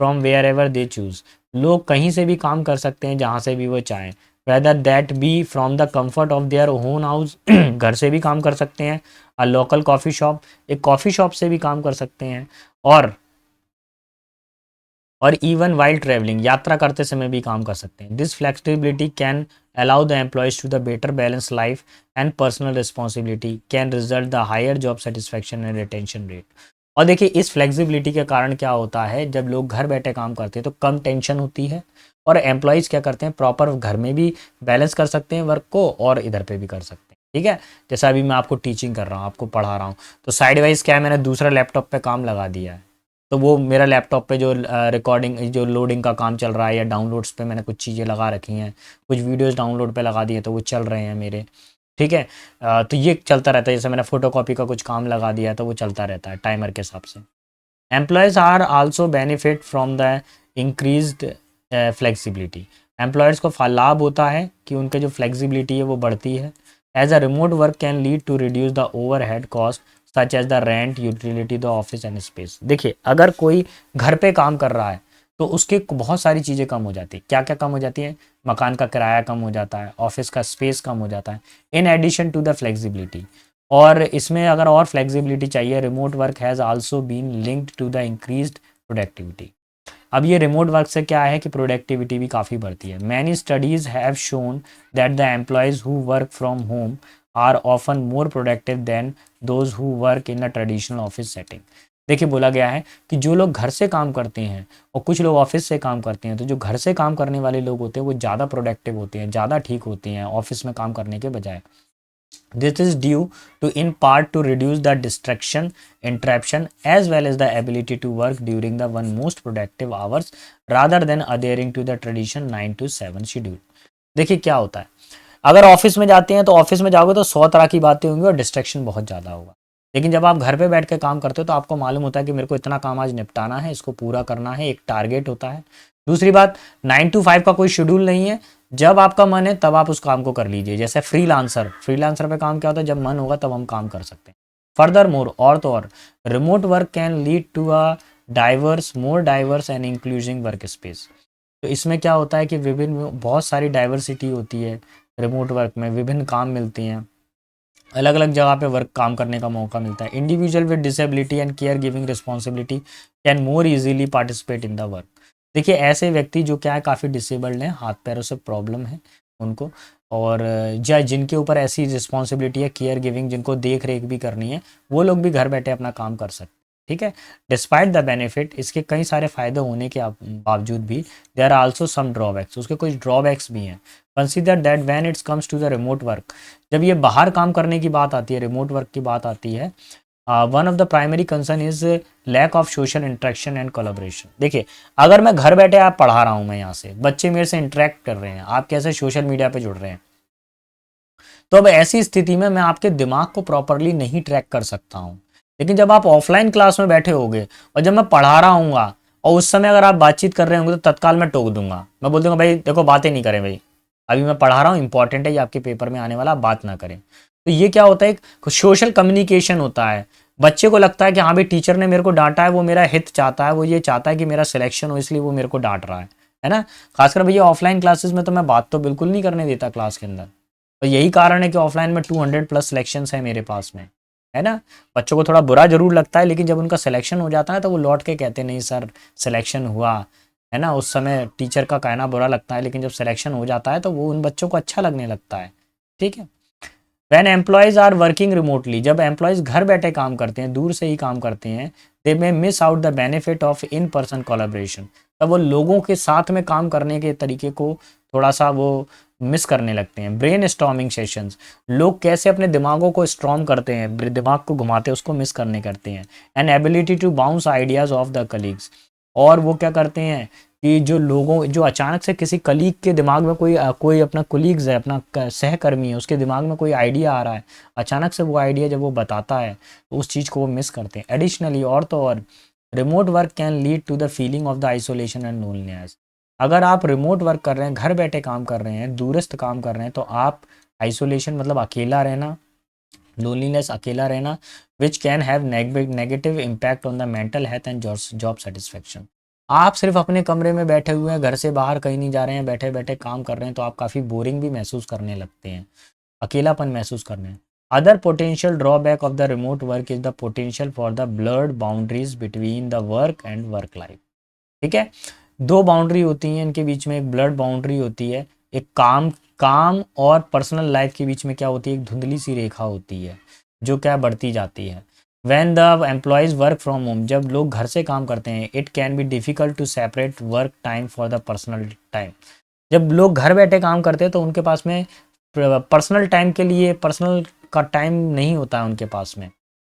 from wherever they choose, लोग कहीं से भी काम कर सकते हैं जहाँ से भी वो चाहें, whether that be from the comfort of their own house घर से भी काम कर सकते हैं, अ लोकल कॉफ़ी शॉप, एक कॉफ़ी शॉप से भी काम कर सकते हैं, और इवन वाइल ट्रैवलिंग, यात्रा करते समय भी काम कर सकते हैं। This flexibility can allow the employees to the better balance life and personal responsibility, can result the higher job satisfaction and retention rate. और देखिए इस फ्लेक्सिबिलिटी के कारण क्या होता है, जब लोग घर बैठे काम करते हैं तो कम टेंशन होती है, और एम्प्लॉयज़ क्या करते हैं, प्रॉपर घर में भी बैलेंस कर सकते हैं वर्क को और इधर पे भी कर सकते हैं। ठीक है, जैसा अभी मैं आपको टीचिंग कर रहा हूँ, आपको पढ़ा रहा हूँ, तो साइड वाइज क्या है, मैंने दूसरा लैपटॉप पे काम लगा दिया है, तो वो मेरा लैपटॉप पे जो रिकॉर्डिंग जो लोडिंग का काम चल रहा है, या डाउनलोड्स पे मैंने कुछ चीज़ें लगा रखी हैं, कुछ वीडियोस डाउनलोड पे लगा दिए तो वो चल रहे हैं मेरे। ठीक है, तो ये चलता रहता है, जैसे मैंने फोटोकॉपी का कुछ काम लगा दिया तो वो चलता रहता है टाइमर के हिसाब से। Employees are also benefit from the increased flexibility, employers को लाभ होता है कि उनके जो फ्लेक्सिबिलिटी है वो बढ़ती है। As a remote work can lead to reduce the overhead cost such as the rent, utility, the office and space. देखिए अगर कोई घर पे काम कर रहा है तो उसके बहुत सारी चीज़ें कम हो जाती है। क्या क्या कम हो जाती है, मकान का किराया कम हो जाता है, ऑफिस का स्पेस कम हो जाता है, in addition to the flexibility. और इसमें अगर और फ्लेक्सिबिलिटी चाहिए, remote work has also been linked to the increased productivity. अब ये रिमोट वर्क से क्या है कि प्रोडक्टिविटी भी काफ़ी बढ़ती है। Many studies have shown that the employees who work from home are often more productive than those who work in a traditional office setting. देखिए बोला गया है कि जो लोग घर से काम करते हैं और कुछ लोग ऑफिस से काम करते हैं, तो जो घर से काम करने वाले लोग होते हैं वो ज़्यादा प्रोडक्टिव होते हैं, ज़्यादा ठीक होते हैं ऑफिस में काम करने के बजाय। This is due to in part to reduce the distraction, interruption as well as the ability to work during the one most productive hours rather than adhering to the tradition 9 to 7 schedule। देखिए क्या होता है, अगर office में जाते हैं तो office में जाओगे तो 100 तरह की बातें होंगी और डिस्ट्रैक्शन बहुत ज़्यादा होगा। लेकिन जब आप घर पे बैठ के काम करते हो तो आपको मालूम होता है कि मेरे को इतना काम आज निपटाना है, इसको पूरा करना है, एक टारगेट होता है। दूसरी बात, 9 to 5 का कोई शेड्यूल नहीं है, जब आपका मन है तब आप उस काम को कर लीजिए। जैसे फ्रीलांसर पे काम क्या होता है, जब मन होगा तब हम काम कर सकते हैं। फर्दर मोर, और तो और, remote work can lead to a more diverse and inclusive work space. तो इसमें क्या होता है कि विभिन्न बहुत सारी डाइवर्सिटी होती है, रिमोट वर्क में विभिन्न काम मिलती हैं, अलग अलग जगह पे वर्क काम करने का मौका मिलता है। Individual with disability and care giving responsibility can more easily participate in the work. देखिए ऐसे व्यक्ति जो क्या है काफ़ी डिसेबल्ड हैं, हाथ पैरों से प्रॉब्लम है उनको, और या जिनके ऊपर ऐसी रिस्पॉन्सिबिलिटी है केयर गिविंग, जिनको देख रेख भी करनी है, वो लोग भी घर बैठे अपना काम कर सकते हैं। ठीक है, डिस्पाइट द बेनिफिट, इसके कई सारे फ़ायदे होने के बावजूद भी there are also some drawbacks, उसके कुछ ड्रॉबैक्स भी हैं। Consider that when it's comes to the remote work, जब ये बाहर काम करने की बात आती है, रिमोट वर्क की बात आती है, one of the primary concern is lack of social interaction and collaboration. देखिए अगर मैं घर बैठे आप पढ़ा रहा हूँ, मैं यहाँ से बच्चे मेरे से इंटरेक्ट कर रहे हैं, आप कैसे सोशल मीडिया पे जुड़ रहे हैं, तो अब ऐसी स्थिति में मैं आपके दिमाग को प्रॉपरली नहीं ट्रैक कर सकता हूँ। लेकिन जब आप ऑफलाइन क्लास में बैठे होगे और जब मैं पढ़ा रहा हूँ और उस समय अगर आप बातचीत कर रहे होंगे तो तत्काल मैं टोक दूंगा, मैं बोल दूंगा भाई देखो बातें नहीं करें भाई, अभी मैं पढ़ा रहा हूँ, इंपॉर्टेंट है ये आपके पेपर में आने वाला, आप बात ना करें। तो ये क्या होता है, एक सोशल कम्युनिकेशन होता है। बच्चे को लगता है कि हाँ भाई टीचर ने मेरे को डांटा है, वो मेरा हित चाहता है, वो ये चाहता है कि मेरा सिलेक्शन हो, इसलिए वो मेरे को डांट रहा है ना। खासकर भैया ऑफलाइन क्लासेस में तो मैं बात तो बिल्कुल नहीं करने देता क्लास के अंदर, तो यही कारण है कि ऑफलाइन में 200 प्लस सिलेक्शंस है मेरे पास में, है ना। बच्चों को थोड़ा बुरा जरूर लगता है, लेकिन जब उनका सिलेक्शन हो जाता है तो वो लौट के कहते नहीं सर सिलेक्शन हुआ, है ना। उस समय टीचर का कहना बुरा लगता है, लेकिन जब सिलेक्शन हो जाता है तो वो उन बच्चों को अच्छा लगने लगता है। ठीक है, when employees are working remotely, जब एम्प्लॉयज़ घर बैठे काम करते हैं, दूर से ही काम करते हैं, they may miss out the benefit of in person collaboration, तब वो लोगों के साथ में काम करने के तरीके को थोड़ा सा वो मिस करने लगते हैं। ब्रेन स्टॉर्मिंग सेशंस, लोग कैसे अपने दिमागों को स्ट्रॉम करते हैं, दिमाग को घुमाते हैं, उसको मिस करने करते हैं। And ability to bounce ideas off the colleagues, और वो क्या करते हैं कि जो अचानक से किसी कलीग के दिमाग में कोई अपना कोलीग्स है, अपना सहकर्मी है, उसके दिमाग में कोई आइडिया आ रहा है, अचानक से वो आइडिया जब वो बताता है तो उस चीज़ को वो मिस करते हैं। एडिशनली, और तो और, remote work can lead to the feeling of the isolation and loneliness. अगर आप रिमोट वर्क कर रहे हैं, घर बैठे काम कर रहे हैं, दूरस्थ काम कर रहे हैं, तो आप आइसोलेशन मतलब अकेला रहना, लोनलीनेस अकेला रहना, which can have negative impact on the mental health and job satisfaction. आप सिर्फ अपने कमरे में बैठे हुए हैं, घर से बाहर कहीं नहीं जा रहे हैं, बैठे बैठे काम कर रहे हैं, तो आप काफ़ी बोरिंग भी महसूस करने लगते हैं, अकेलापन महसूस करने हैं। Other potential drawback of the remote work is the potential for the blurred boundaries between the work and work life. ठीक है, दो बाउंड्री होती हैं इनके बीच में, एक ब्लड बाउंड्री होती है, एक काम काम और पर्सनल लाइफ के बीच में क्या होती है, एक धुंधली सी रेखा होती है जो क्या बढ़ती जाती है। When the employees work from home, जब लोग घर से काम करते हैं, it can be difficult to separate work time for the personal time. जब लोग घर बैठे काम करते हैं तो उनके पास में पर्सनल टाइम के लिए पर्सनल का टाइम नहीं होता है उनके पास में,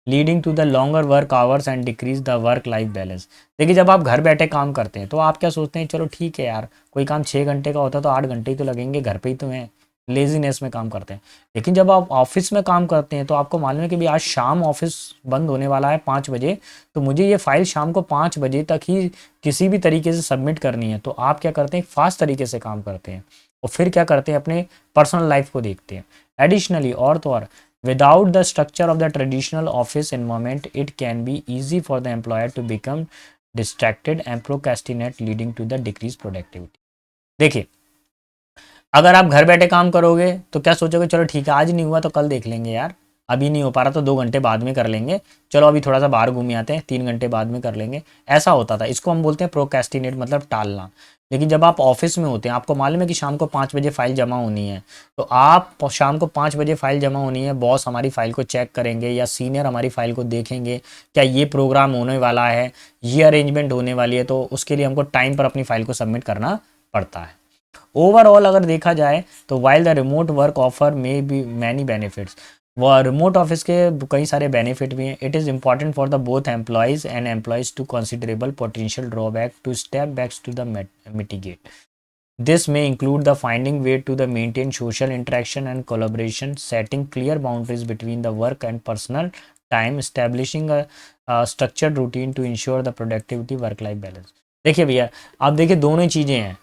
leading to the longer work hours and decrease the work life balance. देखिए, जब आप घर बैठे काम करते हैं तो आप क्या सोचते हैं, चलो ठीक है यार, कोई काम 6 घंटे का होता है तो 8 घंटे ही तो लगेंगे, घर पे ही तो हैं, लेजीनेस में काम करते हैं। लेकिन जब आप ऑफिस में काम करते हैं तो आपको मालूम है कि भाई आज शाम ऑफिस बंद होने वाला है 5 बजे, तो मुझे ये फाइल शाम को 5 बजे तक ही किसी भी तरीके से सबमिट करनी है। तो आप क्या करते हैं, फास्ट तरीके से काम करते हैं और फिर क्या करते हैं, अपने पर्सनल लाइफ को देखते हैं। एडिशनली, और तो और, without the structure of the traditional office environment, it can be easy for the employer to become distracted and procrastinate, leading to the decreased productivity। देखिए, अगर आप घर बैठे काम करोगे तो क्या सोचोगे, चलो ठीक है, आज नहीं हुआ तो कल देख लेंगे यार, अभी नहीं हो पा रहा तो 2 घंटे बाद में कर लेंगे, चलो अभी थोड़ा सा बाहर घूम आते हैं, 3 घंटे बाद में कर लेंगे। ऐसा होता था, इसको हम बोलते हैं प्रोक्रेस्टिनेट, मतलब टालना। लेकिन जब आप ऑफिस में होते हैं, आपको मालूम है कि शाम को 5 बजे फाइल जमा होनी है, तो आप शाम को 5 बजे फाइल जमा होनी है, बॉस हमारी फाइल को चेक करेंगे या सीनियर हमारी फाइल को देखेंगे, क्या ये प्रोग्राम होने वाला है, ये अरेंजमेंट होने वाली है, तो उसके लिए हमको टाइम पर अपनी फाइल को सबमिट करना पड़ता है। ओवरऑल अगर देखा जाए तो while the remote work offer में बी मैनी बेनिफिट्स, वो रिमोट ऑफिस के कई सारे बेनिफिट भी हैं, it is important for the both employees and employees to considerable potential drawback to step backs to the mitigate. This may include the finding way to the maintain social interaction and collaboration, setting clear boundaries between the work and personal time, establishing a structured routine to ensure the productivity work-life balance। देखिए भैया, आप देखिए दोनों ही चीज़ें हैं,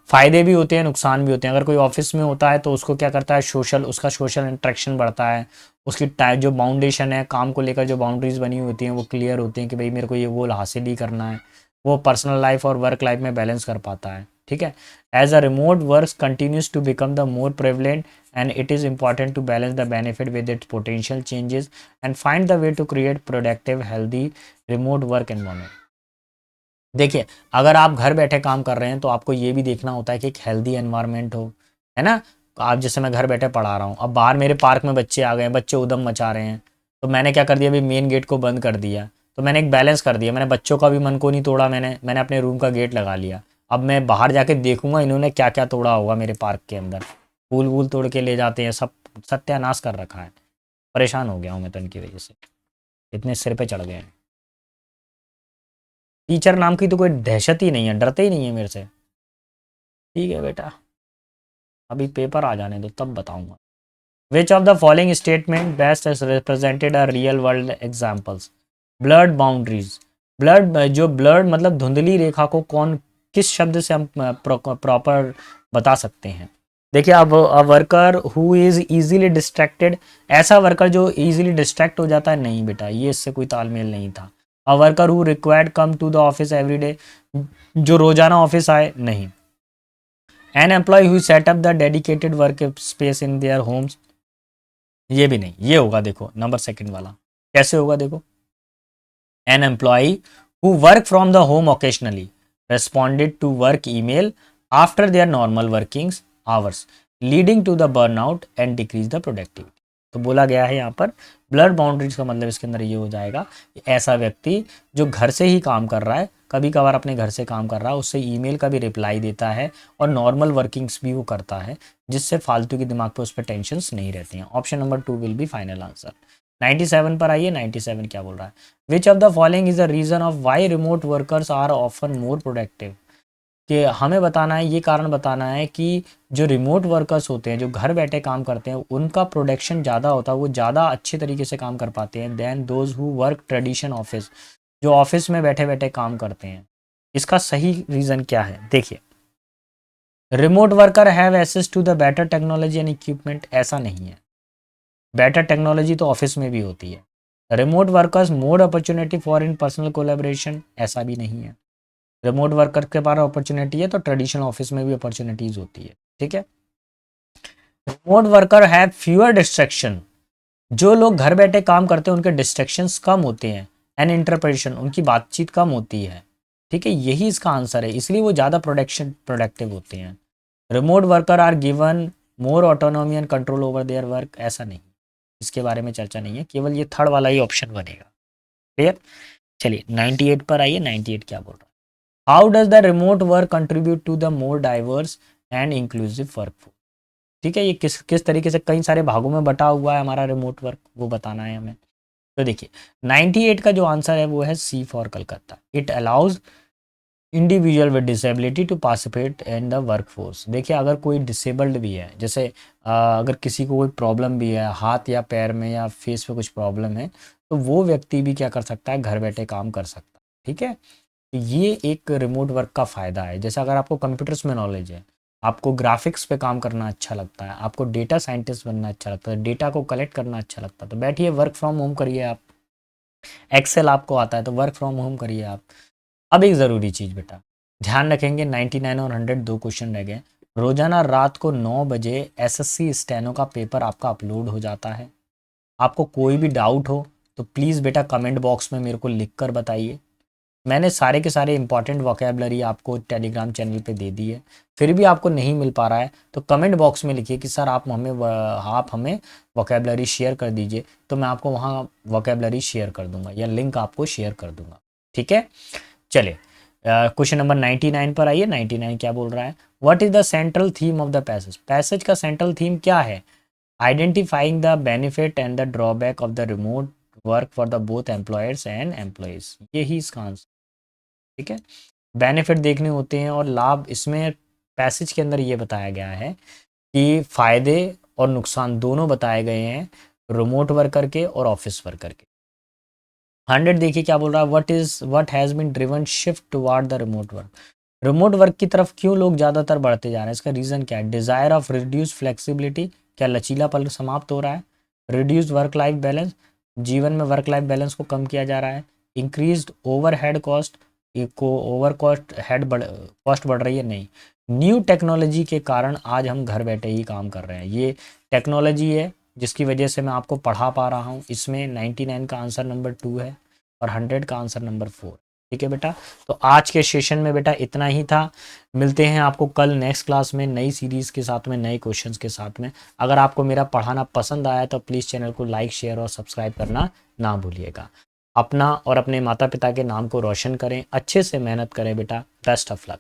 फ़ायदे भी होते हैं, नुकसान भी होते हैं। अगर कोई ऑफिस में होता है तो उसको क्या करता है, उसका सोशल इंटरेक्शन बढ़ता है, उसकी टाइम जो बाउंडेशन है, काम को लेकर जो बाउंड्रीज बनी होती हैं वो क्लियर होती हैं कि भाई मेरे को ये गोल हासिल ही करना है, वो पर्सनल लाइफ और वर्क लाइफ में बैलेंस कर पाता है। ठीक है, as a remote work continues to become the more prevalent and it is important to balance the benefit with its potential changes and find the way to create productive healthy remote work environment. देखिए, अगर आप घर बैठे काम कर रहे हैं तो आपको ये भी देखना होता है कि एक हेल्दी एनवायरनमेंट हो, है ना। आप जैसे मैं घर बैठे पढ़ा रहा हूँ, अब बाहर मेरे पार्क में बच्चे आ गए, बच्चे उधम मचा रहे हैं, तो मैंने क्या कर दिया, अभी मेन गेट को बंद कर दिया, तो मैंने एक बैलेंस कर दिया, मैंने बच्चों का भी मन को नहीं तोड़ा, मैंने अपने रूम का गेट लगा लिया। अब मैं बाहर जाके देखूंगा इन्होंने क्या क्या तोड़ा होगा मेरे पार्क के अंदर, फूल वूल तोड़ के ले जाते हैं, सब सत्यानाश कर रखा है। परेशान हो गया हूँ मैं तो इनकी वजह से, इतने सिर पे चढ़ गए हैं। टीचर नाम की तो कोई दहशत ही नहीं है, डरते ही नहीं है मेरे से। ठीक है बेटा, अभी पेपर आ जाने दो तब बताऊंगा। विच of the following statement best has represented a real world examples. Blood boundaries, blood जो ब्लड मतलब धुंधली रेखा को कौन किस शब्द से हम प्रॉपर बता सकते हैं। देखिए, अब अ worker who is easily distracted, ऐसा वर्कर जो इजीली डिस्ट्रैक्ट हो जाता है, नहीं बेटा ये इससे कोई तालमेल नहीं था। A worker who required come to the office every day, जो रोजाना ऑफिस आए, नहीं। An employee who set up the dedicated work space in their homes, ये भी नहीं। ये होगा, देखो नंबर सेकंड वाला कैसे होगा, देखो। An employee who work from the home occasionally responded to work email after their normal working hours, leading to the burnout and decrease the productivity। तो बोला गया है यहाँ पर ब्लड बाउंड्रीज का मतलब इसके अंदर ये हो जाएगा कि ऐसा व्यक्ति जो घर से ही काम कर रहा है, कभी कभार अपने घर से काम कर रहा है, उससे ईमेल का भी रिप्लाई देता है और नॉर्मल वर्किंग्स भी वो करता है, जिससे फालतू के दिमाग पे उस पर टेंशन्स नहीं रहती हैं। Option number 2 will be final answer. 97 पर आइए, 97 क्या बोल रहा है। Which of the following is the reason of why remote workers are often more productive, कि हमें बताना है, ये कारण बताना है कि जो रिमोट वर्कर्स होते हैं, जो घर बैठे काम करते हैं, उनका प्रोडक्शन ज़्यादा होता है, वो ज़्यादा अच्छे तरीके से काम कर पाते हैं than those who work tradition office, जो ऑफिस में बैठे बैठे काम करते हैं। इसका सही रीज़न क्या है, देखिए। Remote worker have access to the better technology and equipment, ऐसा नहीं है। बेटर टेक्नोलॉजी तो ऑफिस में भी होती है। Remote workers more opportunity for in personal collaboration, ऐसा भी नहीं है। रिमोट वर्कर के पास अपॉर्चुनिटी है तो ट्रेडिशनल ऑफिस में भी अपॉर्चुनिटीज होती है, ठीक है। Remote worker have fewer distraction, जो लोग घर बैठे काम करते हैं उनके डिस्ट्रैक्शंस कम होते हैं, एंड इंटरप्रेशन, उनकी बातचीत कम होती है, ठीक है। यही इसका आंसर है, इसलिए वो ज़्यादा प्रोडक्टिव होते हैं। Remote worker are given more autonomy and control over their work, ऐसा नहीं, इसके बारे में चर्चा नहीं है, केवल ये थर्ड वाला ही ऑप्शन बनेगा। क्लियर। चलिए 98 पर आइए, 98 क्या बोल रहा है। How does the remote work contribute to the more diverse and inclusive workforce, ठीक है। ये किस किस तरीके से कई सारे भागों में बटा हुआ है हमारा रिमोट वर्क, वो बताना है हमें। तो देखिए 98 का जो आंसर है वो है C for Calcutta. It allows individual with disability to participate in the workforce. देखिए अगर कोई डिसेबल्ड भी है, जैसे अगर किसी को कोई प्रॉब्लम भी है हाथ या पैर में या फेस पे कुछ प्रॉब्लम है, तो वो व्यक्ति भी क्या कर सकता है, घर बैठे काम कर सकता है, ठीक है। तो ये एक रिमोट वर्क का फ़ायदा है। जैसे अगर आपको कंप्यूटर्स में नॉलेज है, आपको ग्राफिक्स पे काम करना अच्छा लगता है, आपको डेटा साइंटिस्ट बनना अच्छा लगता है, डेटा को कलेक्ट करना अच्छा लगता है, तो बैठिए वर्क फ्रॉम होम करिए आप। एक्सेल आपको आता है तो वर्क फ्रॉम होम करिए आप। अब एक ज़रूरी चीज़ बेटा ध्यान रखेंगे, 99 और 100 दो क्वेश्चन रह गए। रोजाना रात को 9 बजे एसएससी स्टेनो का पेपर आपका अपलोड हो जाता है। आपको कोई भी डाउट हो तो प्लीज़ बेटा कमेंट बॉक्स में मेरे को लिख कर बताइए। मैंने सारे के सारे इंपॉर्टेंट वोकेबलरी आपको टेलीग्राम चैनल पे दे दी है, फिर भी आपको नहीं मिल पा रहा है तो कमेंट बॉक्स में लिखिए कि सर आप हमें वोकेबलरी शेयर कर दीजिए, तो मैं आपको वहाँ वोकेबलरी शेयर कर दूंगा या लिंक आपको शेयर कर दूंगा, ठीक है। चलिए क्वेश्चन नंबर 99 पर आइए। 99 क्या बोल रहा है, what is the central theme of the passage. Passage का सेंट्रल थीम क्या है, identifying the benefit and the drawback of the remote work for the both employers and employees, यही इसका आंसर, ठीक है। बेनिफिट देखने होते हैं और लाभ, इसमें पैसेज के अंदर ये बताया गया है कि फायदे और नुकसान दोनों बताए गए हैं रिमोट वर्कर के और ऑफिस वर्कर के। 100 देखिए क्या बोल रहा है, what has been driven shift toward the remote work. Remote work की तरफ क्यों लोग ज़्यादातर बढ़ते जा रहे हैं, इसका रीज़न क्या है, डिज़ायर ऑफ रिड्यूस फ्लेक्सिबिलिटी, क्या लचीलापन समाप्त हो रहा है, रिड्यूस वर्क लाइफ बैलेंस, जीवन में वर्क लाइफ बैलेंस को कम किया जा रहा है, इंक्रीज्ड ओवर हेड कॉस्ट, को ओवर कॉस्ट बढ़ रही है, नहीं, न्यू टेक्नोलॉजी के कारण आज हम घर बैठे ही काम कर रहे हैं। ये टेक्नोलॉजी है जिसकी वजह से मैं आपको पढ़ा पा रहा हूँ। इसमें 99 का आंसर नंबर 2 है और 100 का आंसर नंबर 4, ठीक है बेटा। तो आज के सेशन में बेटा इतना ही था। मिलते हैं आपको कल नेक्स्ट क्लास में नई सीरीज़ के साथ में, नए क्वेश्चंस के साथ में। अगर आपको मेरा पढ़ाना पसंद आया तो प्लीज़ चैनल को लाइक शेयर और सब्सक्राइब करना ना भूलिएगा। अपना और अपने माता पिता के नाम को रोशन करें, अच्छे से मेहनत करें बेटा। Best of luck.